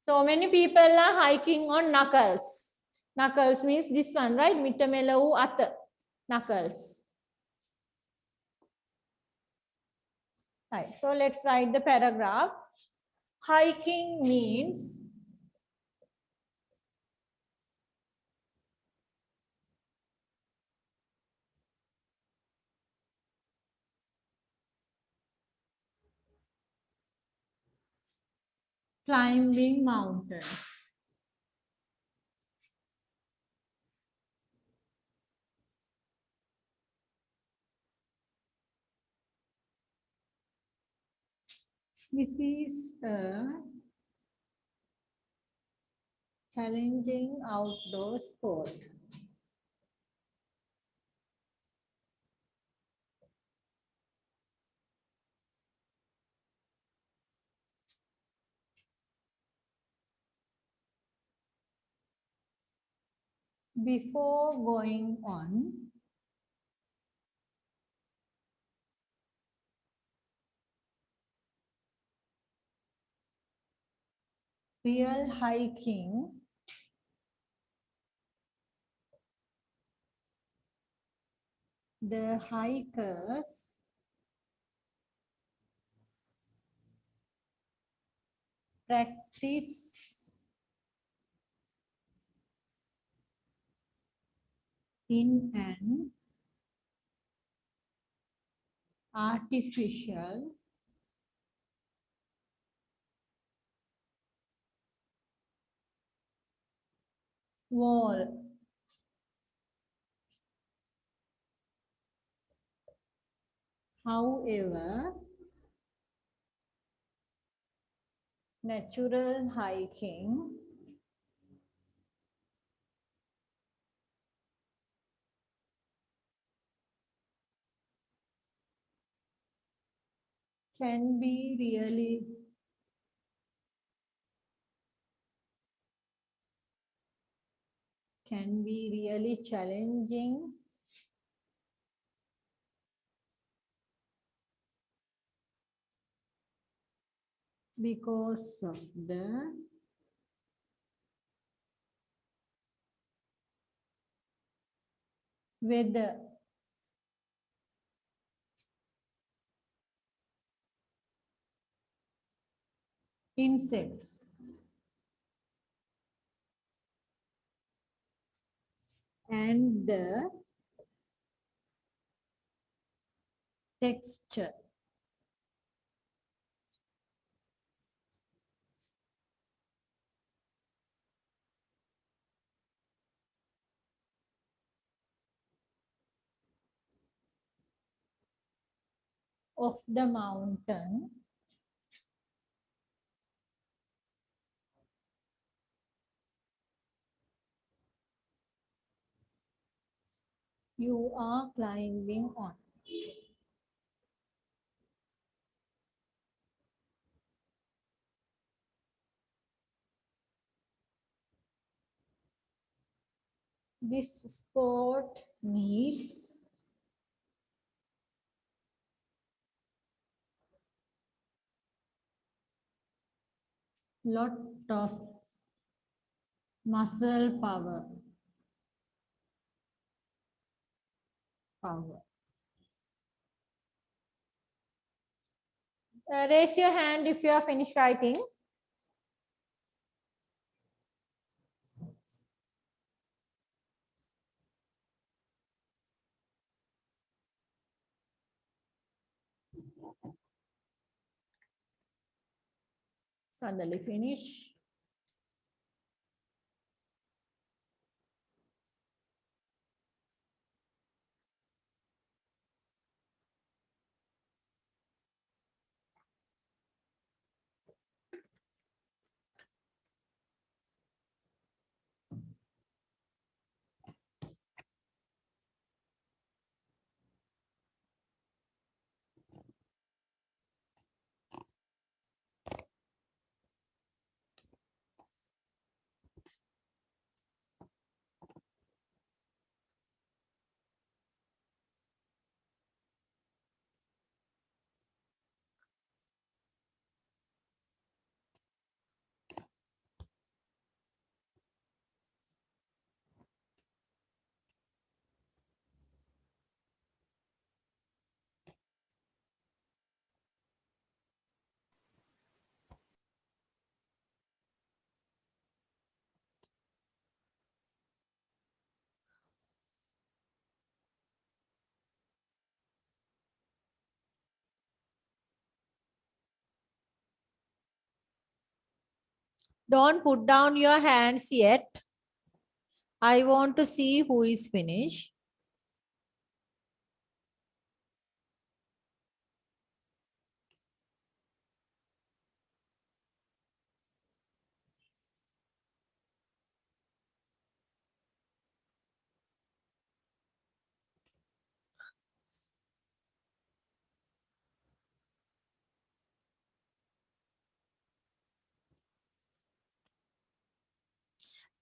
So many people are hiking on Knuckles. Knuckles means this one, right? Mittamelau Atta. Knuckles. Right. So let's write the paragraph. Hiking means climbing mountains. This is a challenging outdoor sport. Before going on, real hiking the hikers practice in an artificial wall. However, natural hiking, can be really challenging because of the weather. Insects. And the texture. Of the mountain. You are climbing on. This sport needs lot of muscle power. Raise your hand if you are finished writing. Suddenly finish. Don't put down your hands yet. I want to see who is finished.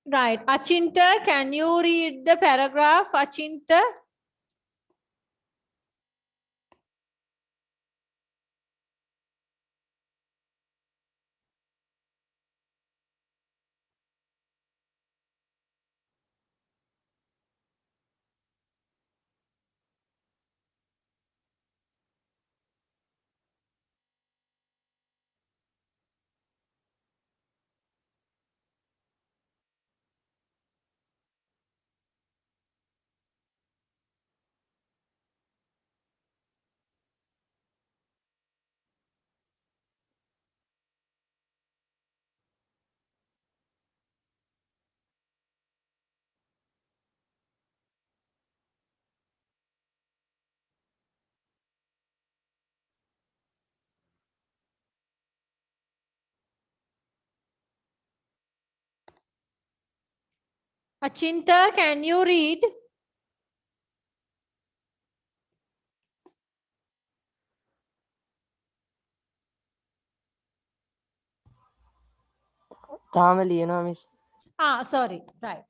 Right. Achinta, can you read the paragraph? Achinta? Achinta, can you read? තාම ලියනවා miss. Sorry, right.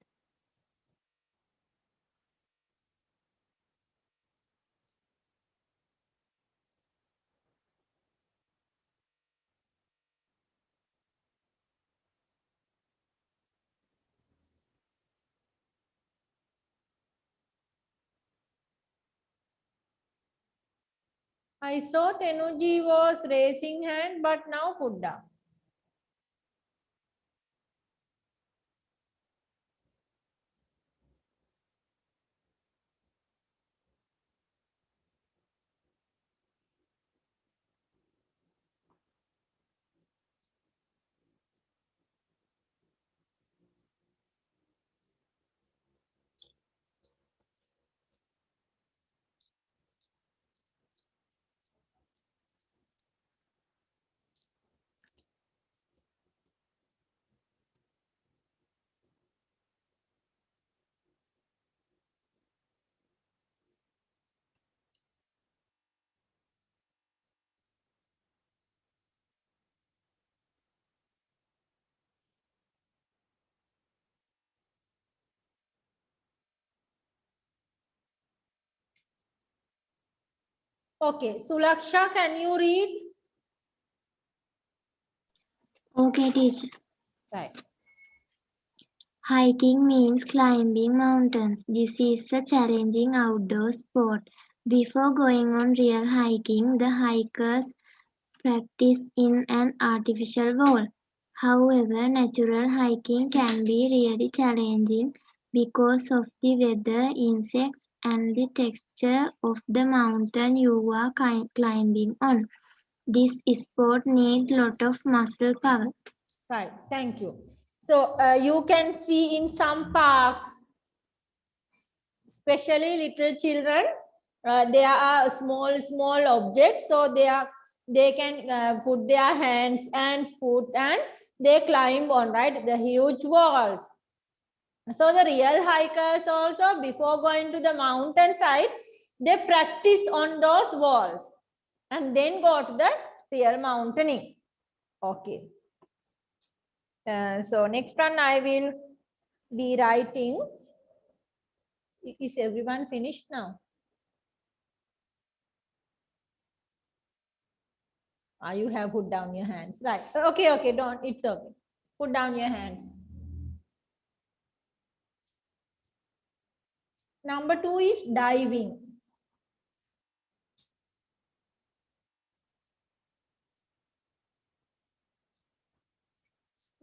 I saw Tenuji was raising hand, but now put down. Okay, Sulaksha, can you read? Okay, teacher. Right. Hiking means climbing mountains. This is a challenging outdoor sport. Before going on real hiking, the hikers practice in an artificial wall. However, natural hiking can be really challenging because of the weather, insects, and the texture of the mountain you are climbing on. This sport needs lot of muscle power. Right, thank you. So you can see in some parks, especially little children, there are small objects, so they can put their hands and foot and they climb on, right, the huge walls. So the real hikers also, before going to the mountain side, they practice on those walls and then go to the real mountaining. Okay. So next one I will be writing. Is everyone finished now? You have put down your hands. Right. Okay, don't. It's okay. Put down your hands. Number 2 is diving.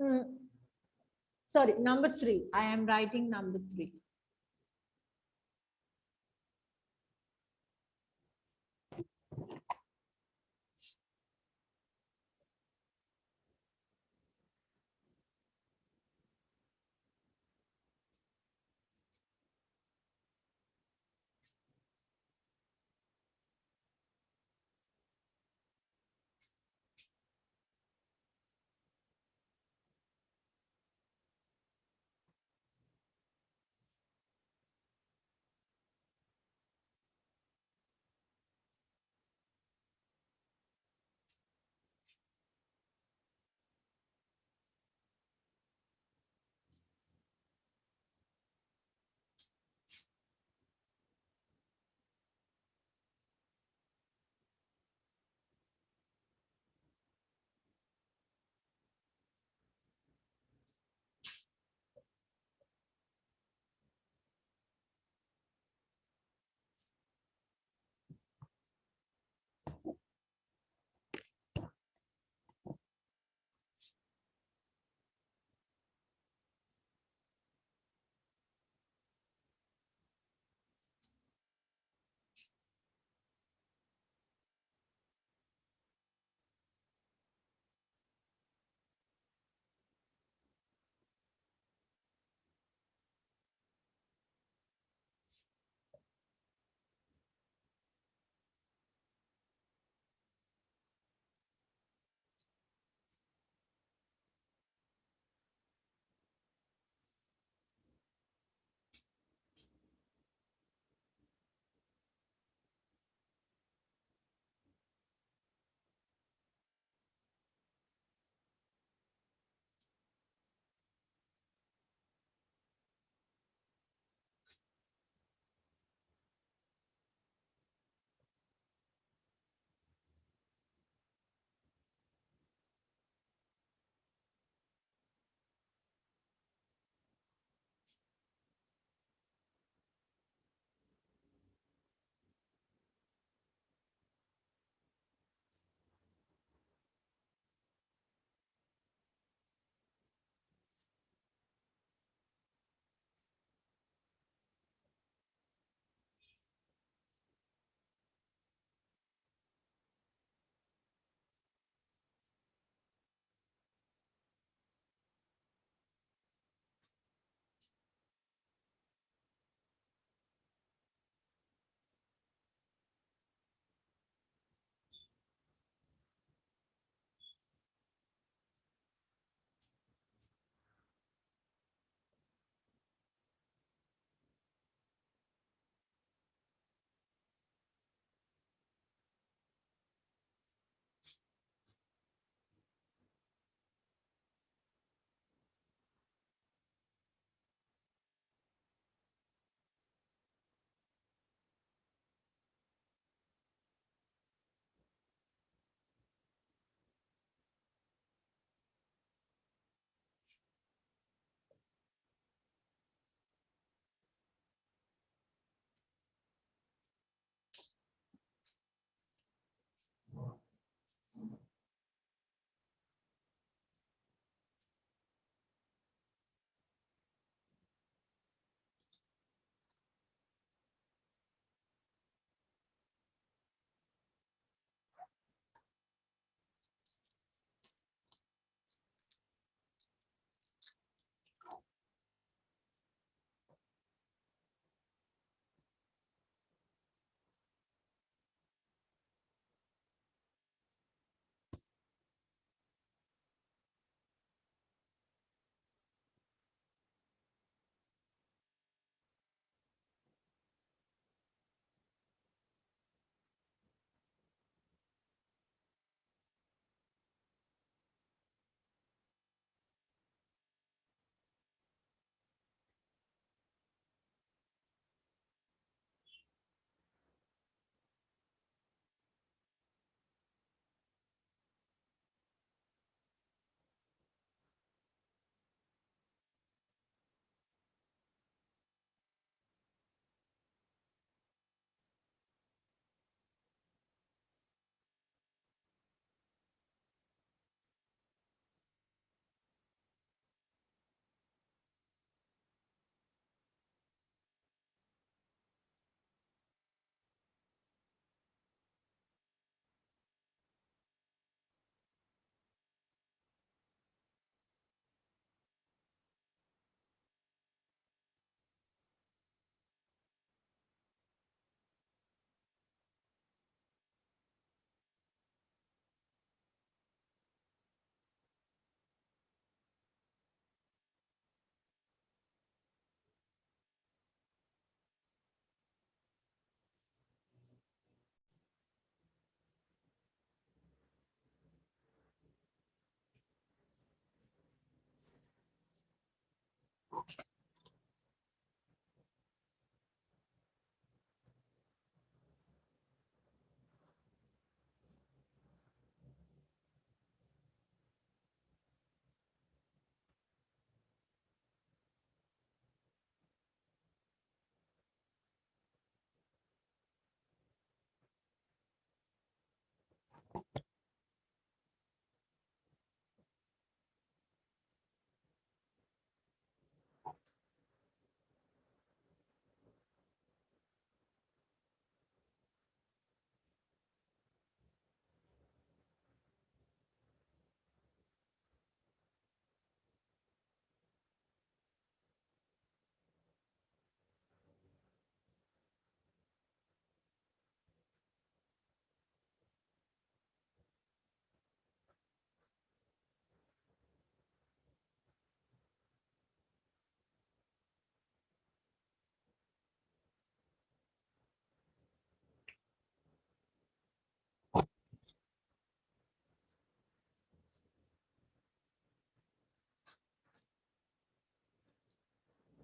Hmm. Sorry, number 3. I am writing number 3.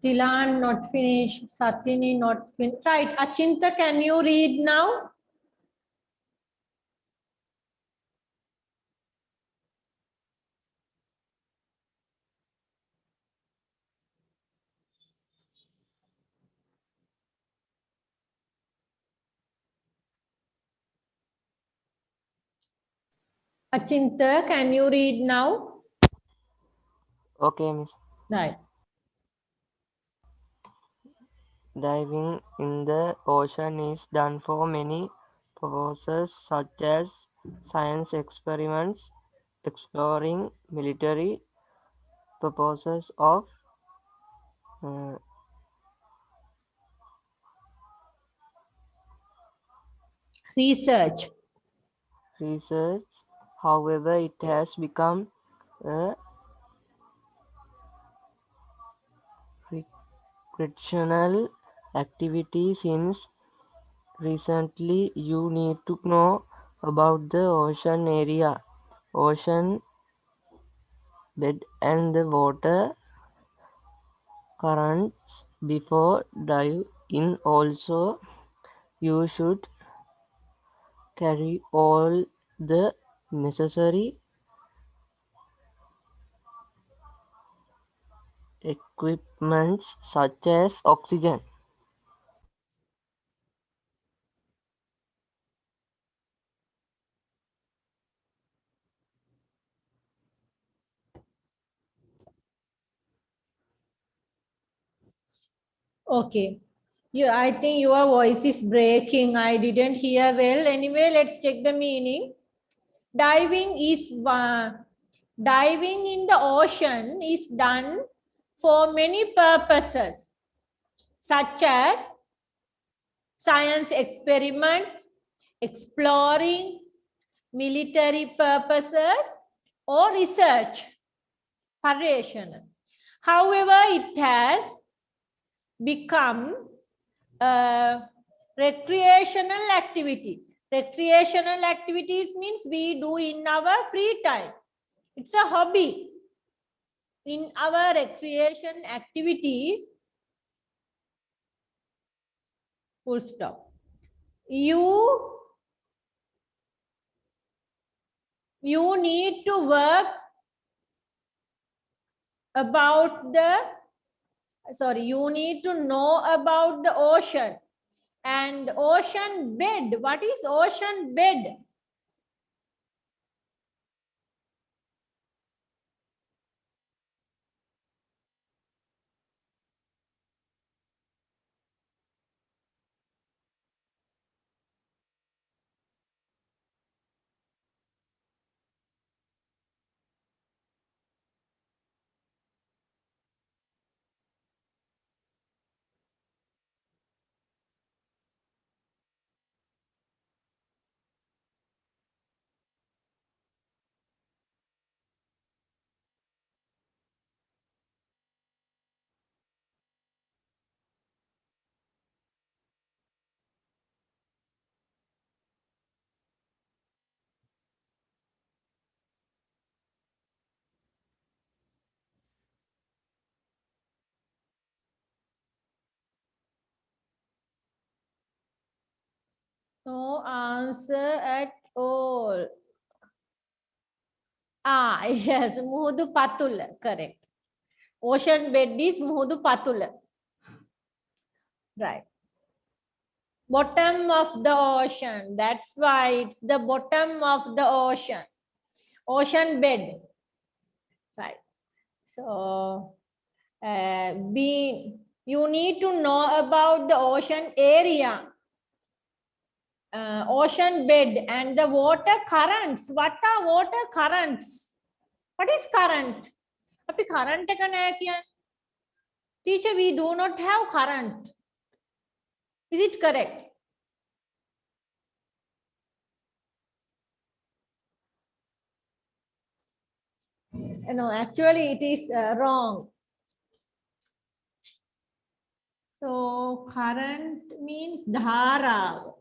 Tilan not finished. Satini not finished. Right. Achinta, can you read now? Achinta, can you read now? Okay, Miss. Right. Diving in the ocean is done for many purposes such as science experiments, exploring, military purposes of uh, Research. research. However, it has become a recreational activity since recently you need to know about the ocean area, ocean bed and the water currents before dive in. Also, you should carry all the necessary equipments such as oxygen. Okay. I think your voice is breaking. I didn't hear well. Anyway, let's check the meaning. Diving is diving in the ocean is done for many purposes, such as science experiments, exploring, military purposes, or research. Pariyeshana. However, it has become a recreational activity. Recreational activities means we do in our free time. It's a hobby. In our recreation activities, full stop. You need to work about you need to know about the ocean. And ocean bed. What is ocean bed? No answer at all. Yes, Muhudu Patula, correct. Ocean bed is Muhudu Patula. Right. Bottom of the ocean. That's why it's the bottom of the ocean. Ocean bed. Right. So, you need to know about the ocean area. Ocean bed and the water currents. What are water currents? What is current? අපි current එක නෑ කියන්නේ. Teacher, we do not have current. Is it correct? No, actually it is wrong. So current means dhara.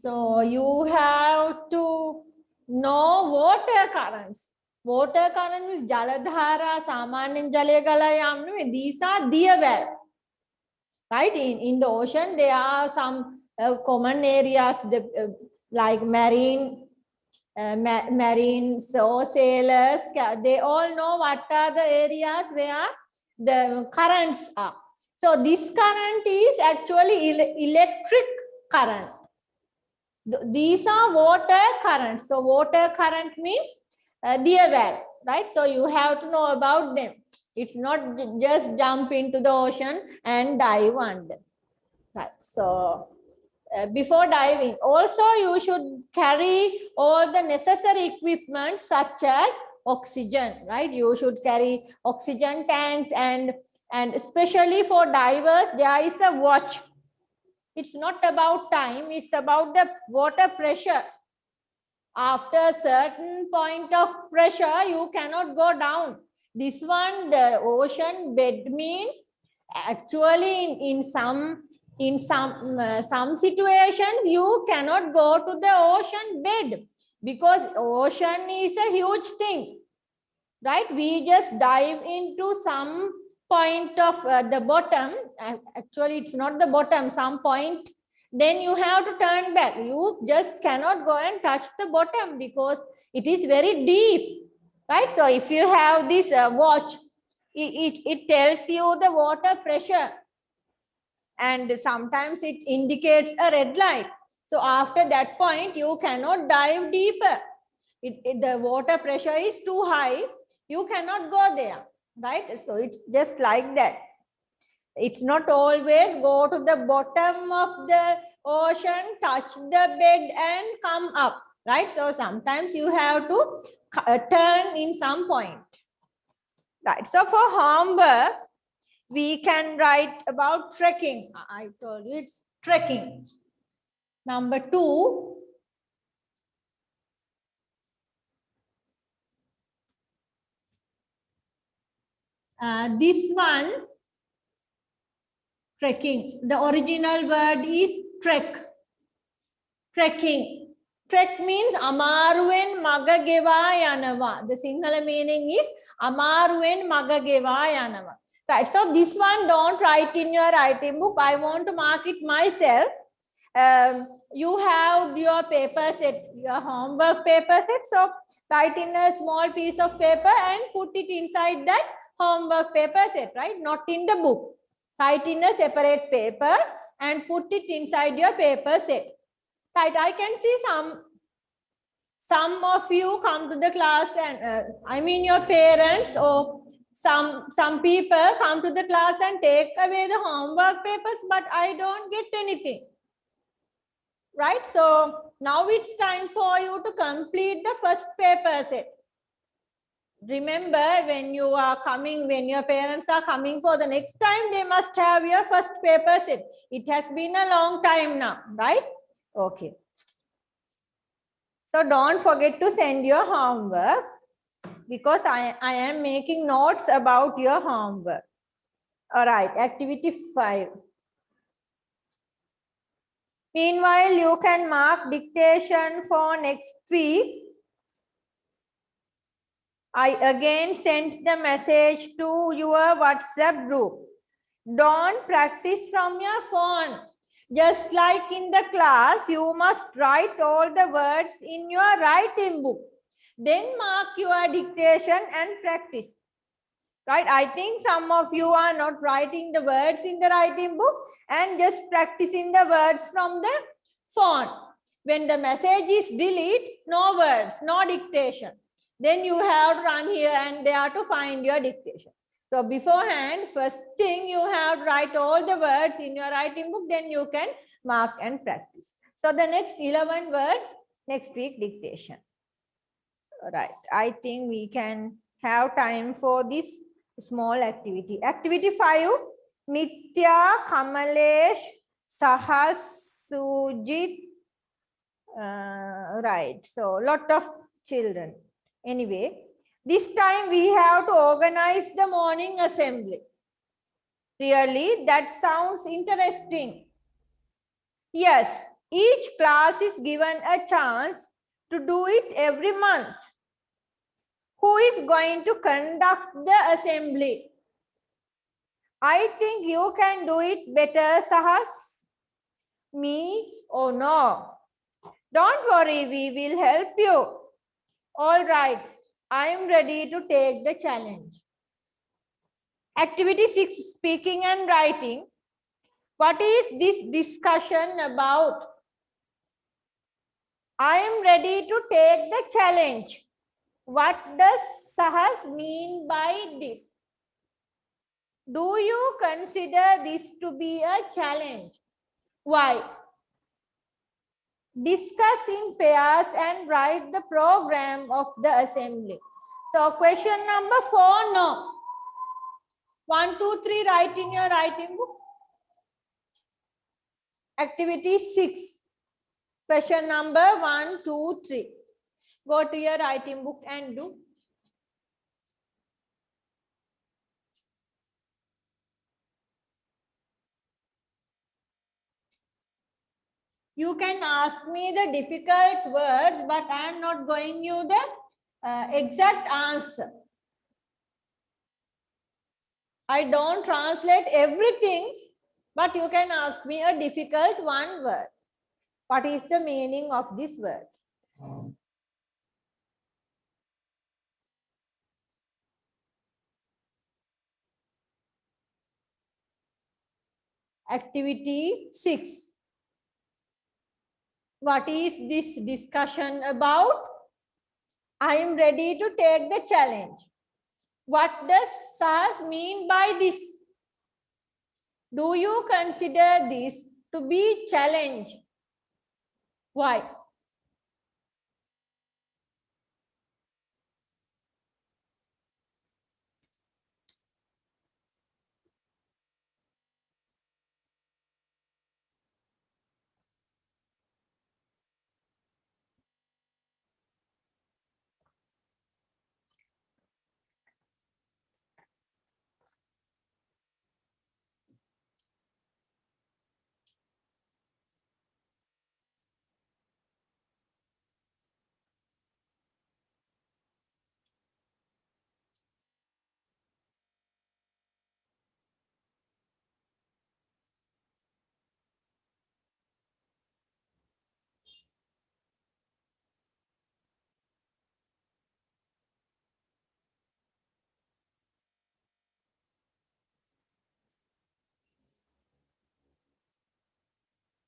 So you have to know water currents. Water current means jaladhara, samanyan jale galayam. These are deer well. Right? In the ocean, there are some common areas like marine sailors. They all know what are the areas where the currents are. So this current is actually electric current. These are water currents. So water current means deer well, right? So you have to know about them. It's not just jump into the ocean and dive under. Right. So before diving, also you should carry all the necessary equipment such as oxygen, right? You should carry oxygen tanks and especially for divers, there is a watch. It's not about time, it's about the water pressure. After a certain point of pressure, you cannot go down. This one, the ocean bed means actually in some situations you cannot go to the ocean bed because ocean is a huge thing, right? We just dive into some point of the bottom. Actually, it's not the bottom, some point. Then you have to turn back. You just cannot go and touch the bottom because it is very deep, right? So if you have this watch, it tells you the water pressure. And sometimes it indicates a red light. So after that point, you cannot dive deeper. The water pressure is too high. You cannot go there, right? So it's just like that. It's not always go to the bottom of the ocean, touch the bed and come up, right? So sometimes you have to turn in some point, right? So for homework, we can write about trekking. I told you it's trekking. Number 2. This one, trekking. The original word is trek. Trekking. Trek means Amaruven Maga Geva Yanava. The Sinhala meaning is Amaruven Maga Geva Yanava. Right. So this one don't write in your writing book. I want to mark it myself. You have your paper set, your homework paper set. So write in a small piece of paper and put it inside that homework paper set, right? Not in the book. Write in a separate paper and put it inside your paper set. Right, I can see some of you come to the class and I mean your parents or some people come to the class and take away the homework papers, but I don't get anything. Right, so now it's time for you to complete the first paper set. Remember, when you are coming, when your parents are coming for the next time, they must have your first paper set. It has been a long time now, right? Okay. So don't forget to send your homework because I am making notes about your homework. All right, activity 5. Meanwhile, you can mark dictation for next week. I again sent the message to your WhatsApp group. Don't practice from your phone. Just like in the class, you must write all the words in your writing book. Then mark your dictation and practice. Right? I think some of you are not writing the words in the writing book and just practicing the words from the phone. When the message is delete, no words, no dictation. Then you have to run here and there to find your dictation. So beforehand, first thing you have to write all the words in your writing book, then you can mark and practice. So the next 11 words, next week dictation. All right, I think we can have time for this small activity. Activity 5, Nitya, Kamalesh, Sahas, Sujit. Right, so lot of children. Anyway, this time we have to organize the morning assembly. Really, that sounds interesting. Yes, each class is given a chance to do it every month. Who is going to conduct the assembly? I think you can do it better, Sahas. Me or no? Don't worry, we will help you. All right, I am ready to take the challenge. Activity 6, speaking and writing. What is this discussion about? I am ready to take the challenge. What does Sahas mean by this? Do you consider this to be a challenge? Why? Discuss in pairs and write the program of the assembly. So question number 4, no. 1, 2, 3, write in your writing book. Activity 6. Question number 1, 2, 3. Go to your writing book and do. You can ask me the difficult words, but I am not going you the exact answer. I don't translate everything, but you can ask me a difficult one word. What is the meaning of this word? Activity 6. What is this discussion about? I am ready to take the challenge. What does Sahas mean by this? Do you consider this to be challenge? Why?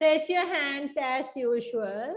Raise your hands as usual.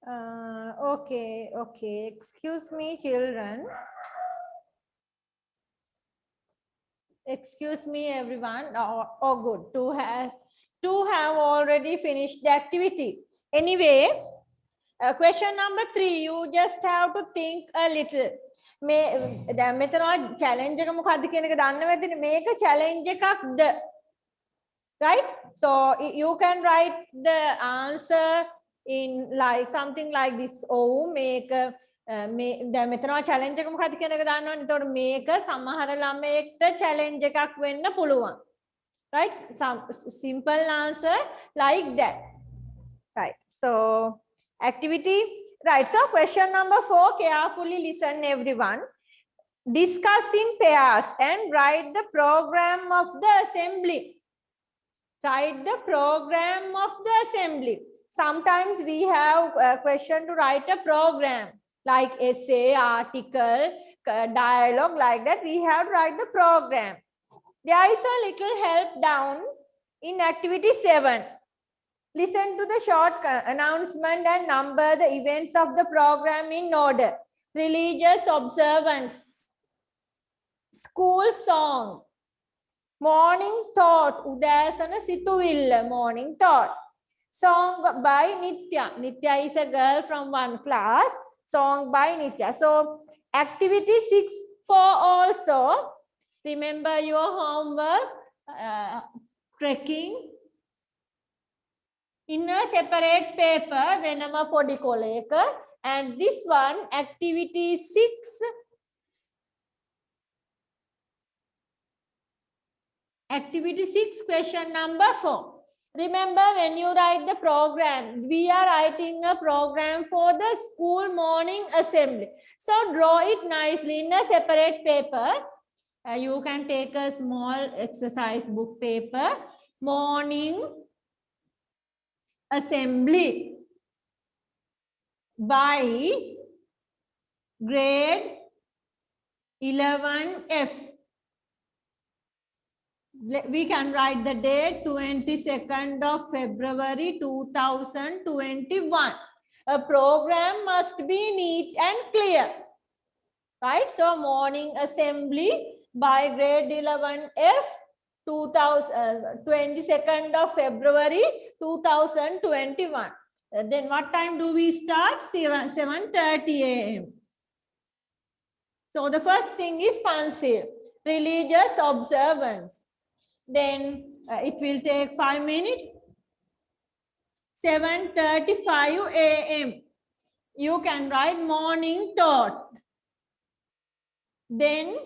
Okay. Excuse me, children. Excuse me, everyone. Oh, good. 2 have already finished the activity. Anyway, question number 3, you just have to think a little. දැන් මෙතන challenge එක මොකක්ද කියන එක දන්නව ඇතිනේ. මේක challenge එකක්ද? Right? So you can write the answer in like something like this. Oh, මේක දැන් මෙතන challenge එක මොකක්ද කියන එක දන්නවනේ. එතකොට මේක සමහර ළමයෙක්ට challenge එකක් වෙන්න පුළුවන්. Right? Some simple answer like that. Right. So activity. Right. So question number 4, carefully listen everyone. Discuss in pairs and write the program of the assembly. Write the program of the assembly. Sometimes we have a question to write a program like essay, article, dialogue, like that. We have to write the program. There is a little help down in activity 7. Listen to the short announcement and number the events of the program in order. Religious observance, school song, morning thought, Udasana Situvilla, morning thought. Song by Nitya. Nitya is a girl from one class. Song by Nitya. So activity 6 for also. Remember your homework, trekking. In a separate paper, Renama Podikoleka, and this one, activity 6. Activity 6, question number 4. Remember, when you write the program, we are writing a program for the school morning assembly. So draw it nicely in a separate paper. You can take a small exercise book paper. Morning assembly by grade 11F. We can write the date 22nd of February 2021. A program must be neat and clear. Right? So morning assembly by grade 11F. 22nd of February 2021. Then what time do we start? 7:30 a.m. So the first thing is Pansil, religious observance. Then it will take 5 minutes. 7:35 a.m. You can write morning thought. Then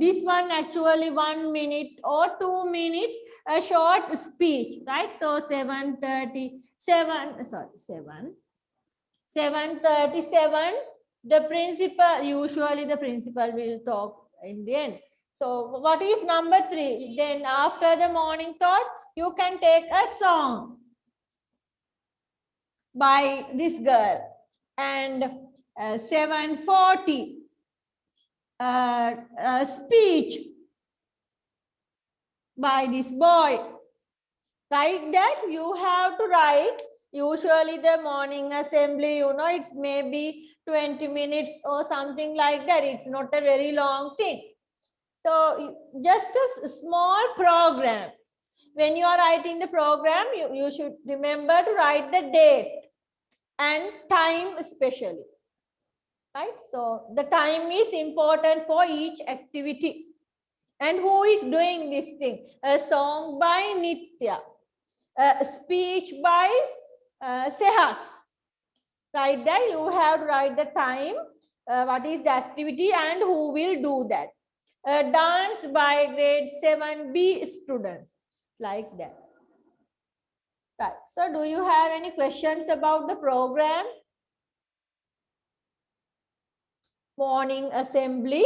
this one actually 1 minute or 2 minutes, a short speech, right? So 7:37, the principal, usually the principal will talk in the end. So what is number 3? Then after the morning thought, you can take a song by this girl. And 7:40, a speech by this boy. Like that, you have to write. Usually the morning assembly, you know, it's maybe 20 minutes or something like that. It's not a very long thing. So just a small program. When you are writing the program, you should remember to write the date and time especially. Right? So the time is important for each activity. And who is doing this thing? A song by Nitya. A speech by Sehas. Right there, you have to write the time, what is the activity and who will do that. A dance by grade 7B students. Like that. Right. So do you have any questions about the program? Morning assembly,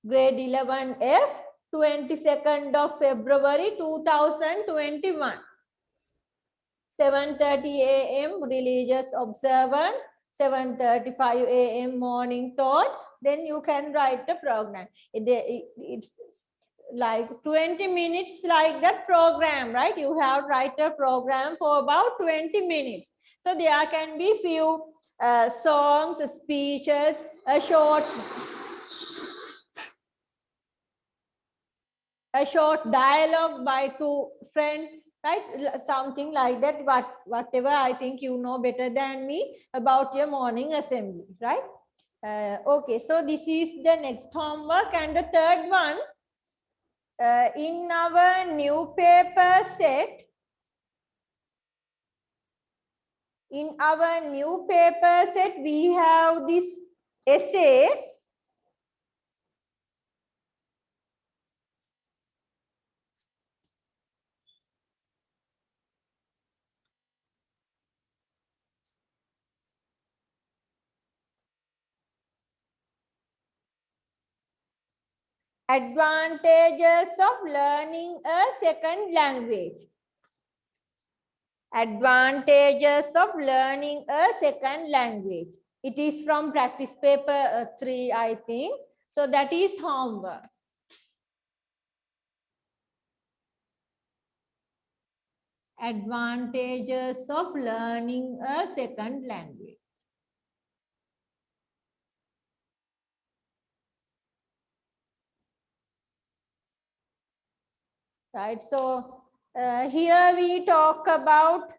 grade 11F, 22nd of February 2021. 7:30 a.m. religious observance, 7:35 a.m. morning thought. Then you can write the program. It's like 20 minutes like that program, right? You have to write a program for about 20 minutes. So there can be few songs, speeches, a a short dialogue by two friends, right? Something like that. Whatever, I think you know better than me about your morning assembly, right? Okay, so this is the next homework. And the third one, in our new paper set, we have this essay. Advantages of learning a second language. Advantages of learning a second language. It is from practice paper 3, I think. So that is homework. Advantages of learning a second language. Right, so here we talk about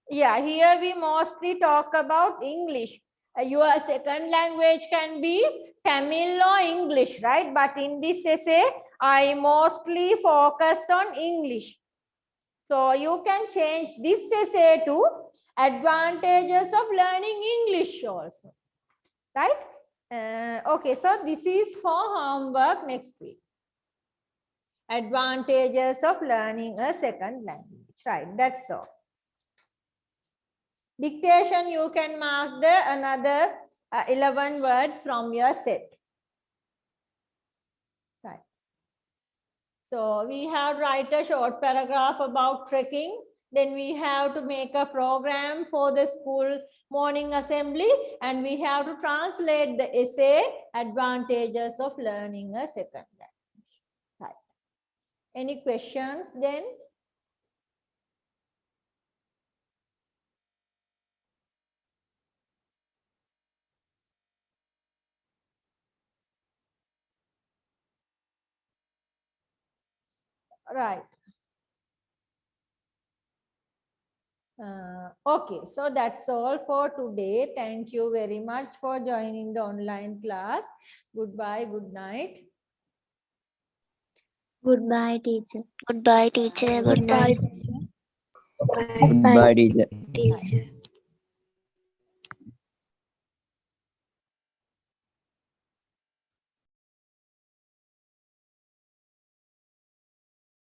here we mostly talk about English. Your second language can be Tamil or English, right? But in this essay, I mostly focus on English. So you can change this essay to advantages of learning English also, right? Okay, so this is for homework next week. Advantages of learning a second language, right? That's all. Dictation, you can mark the another 11 words from your set. Right. So we have to write a short paragraph about trekking. Then we have to make a program for the school morning assembly. And we have to translate the essay, advantages of learning a second language. Right. Any questions then? Right. Okay, so that's all for today. Thank you very much for joining the online class. Goodbye, good night. Goodbye, teacher. Goodbye, teacher. Good Goodbye. night. Goodbye, teacher. Teacher.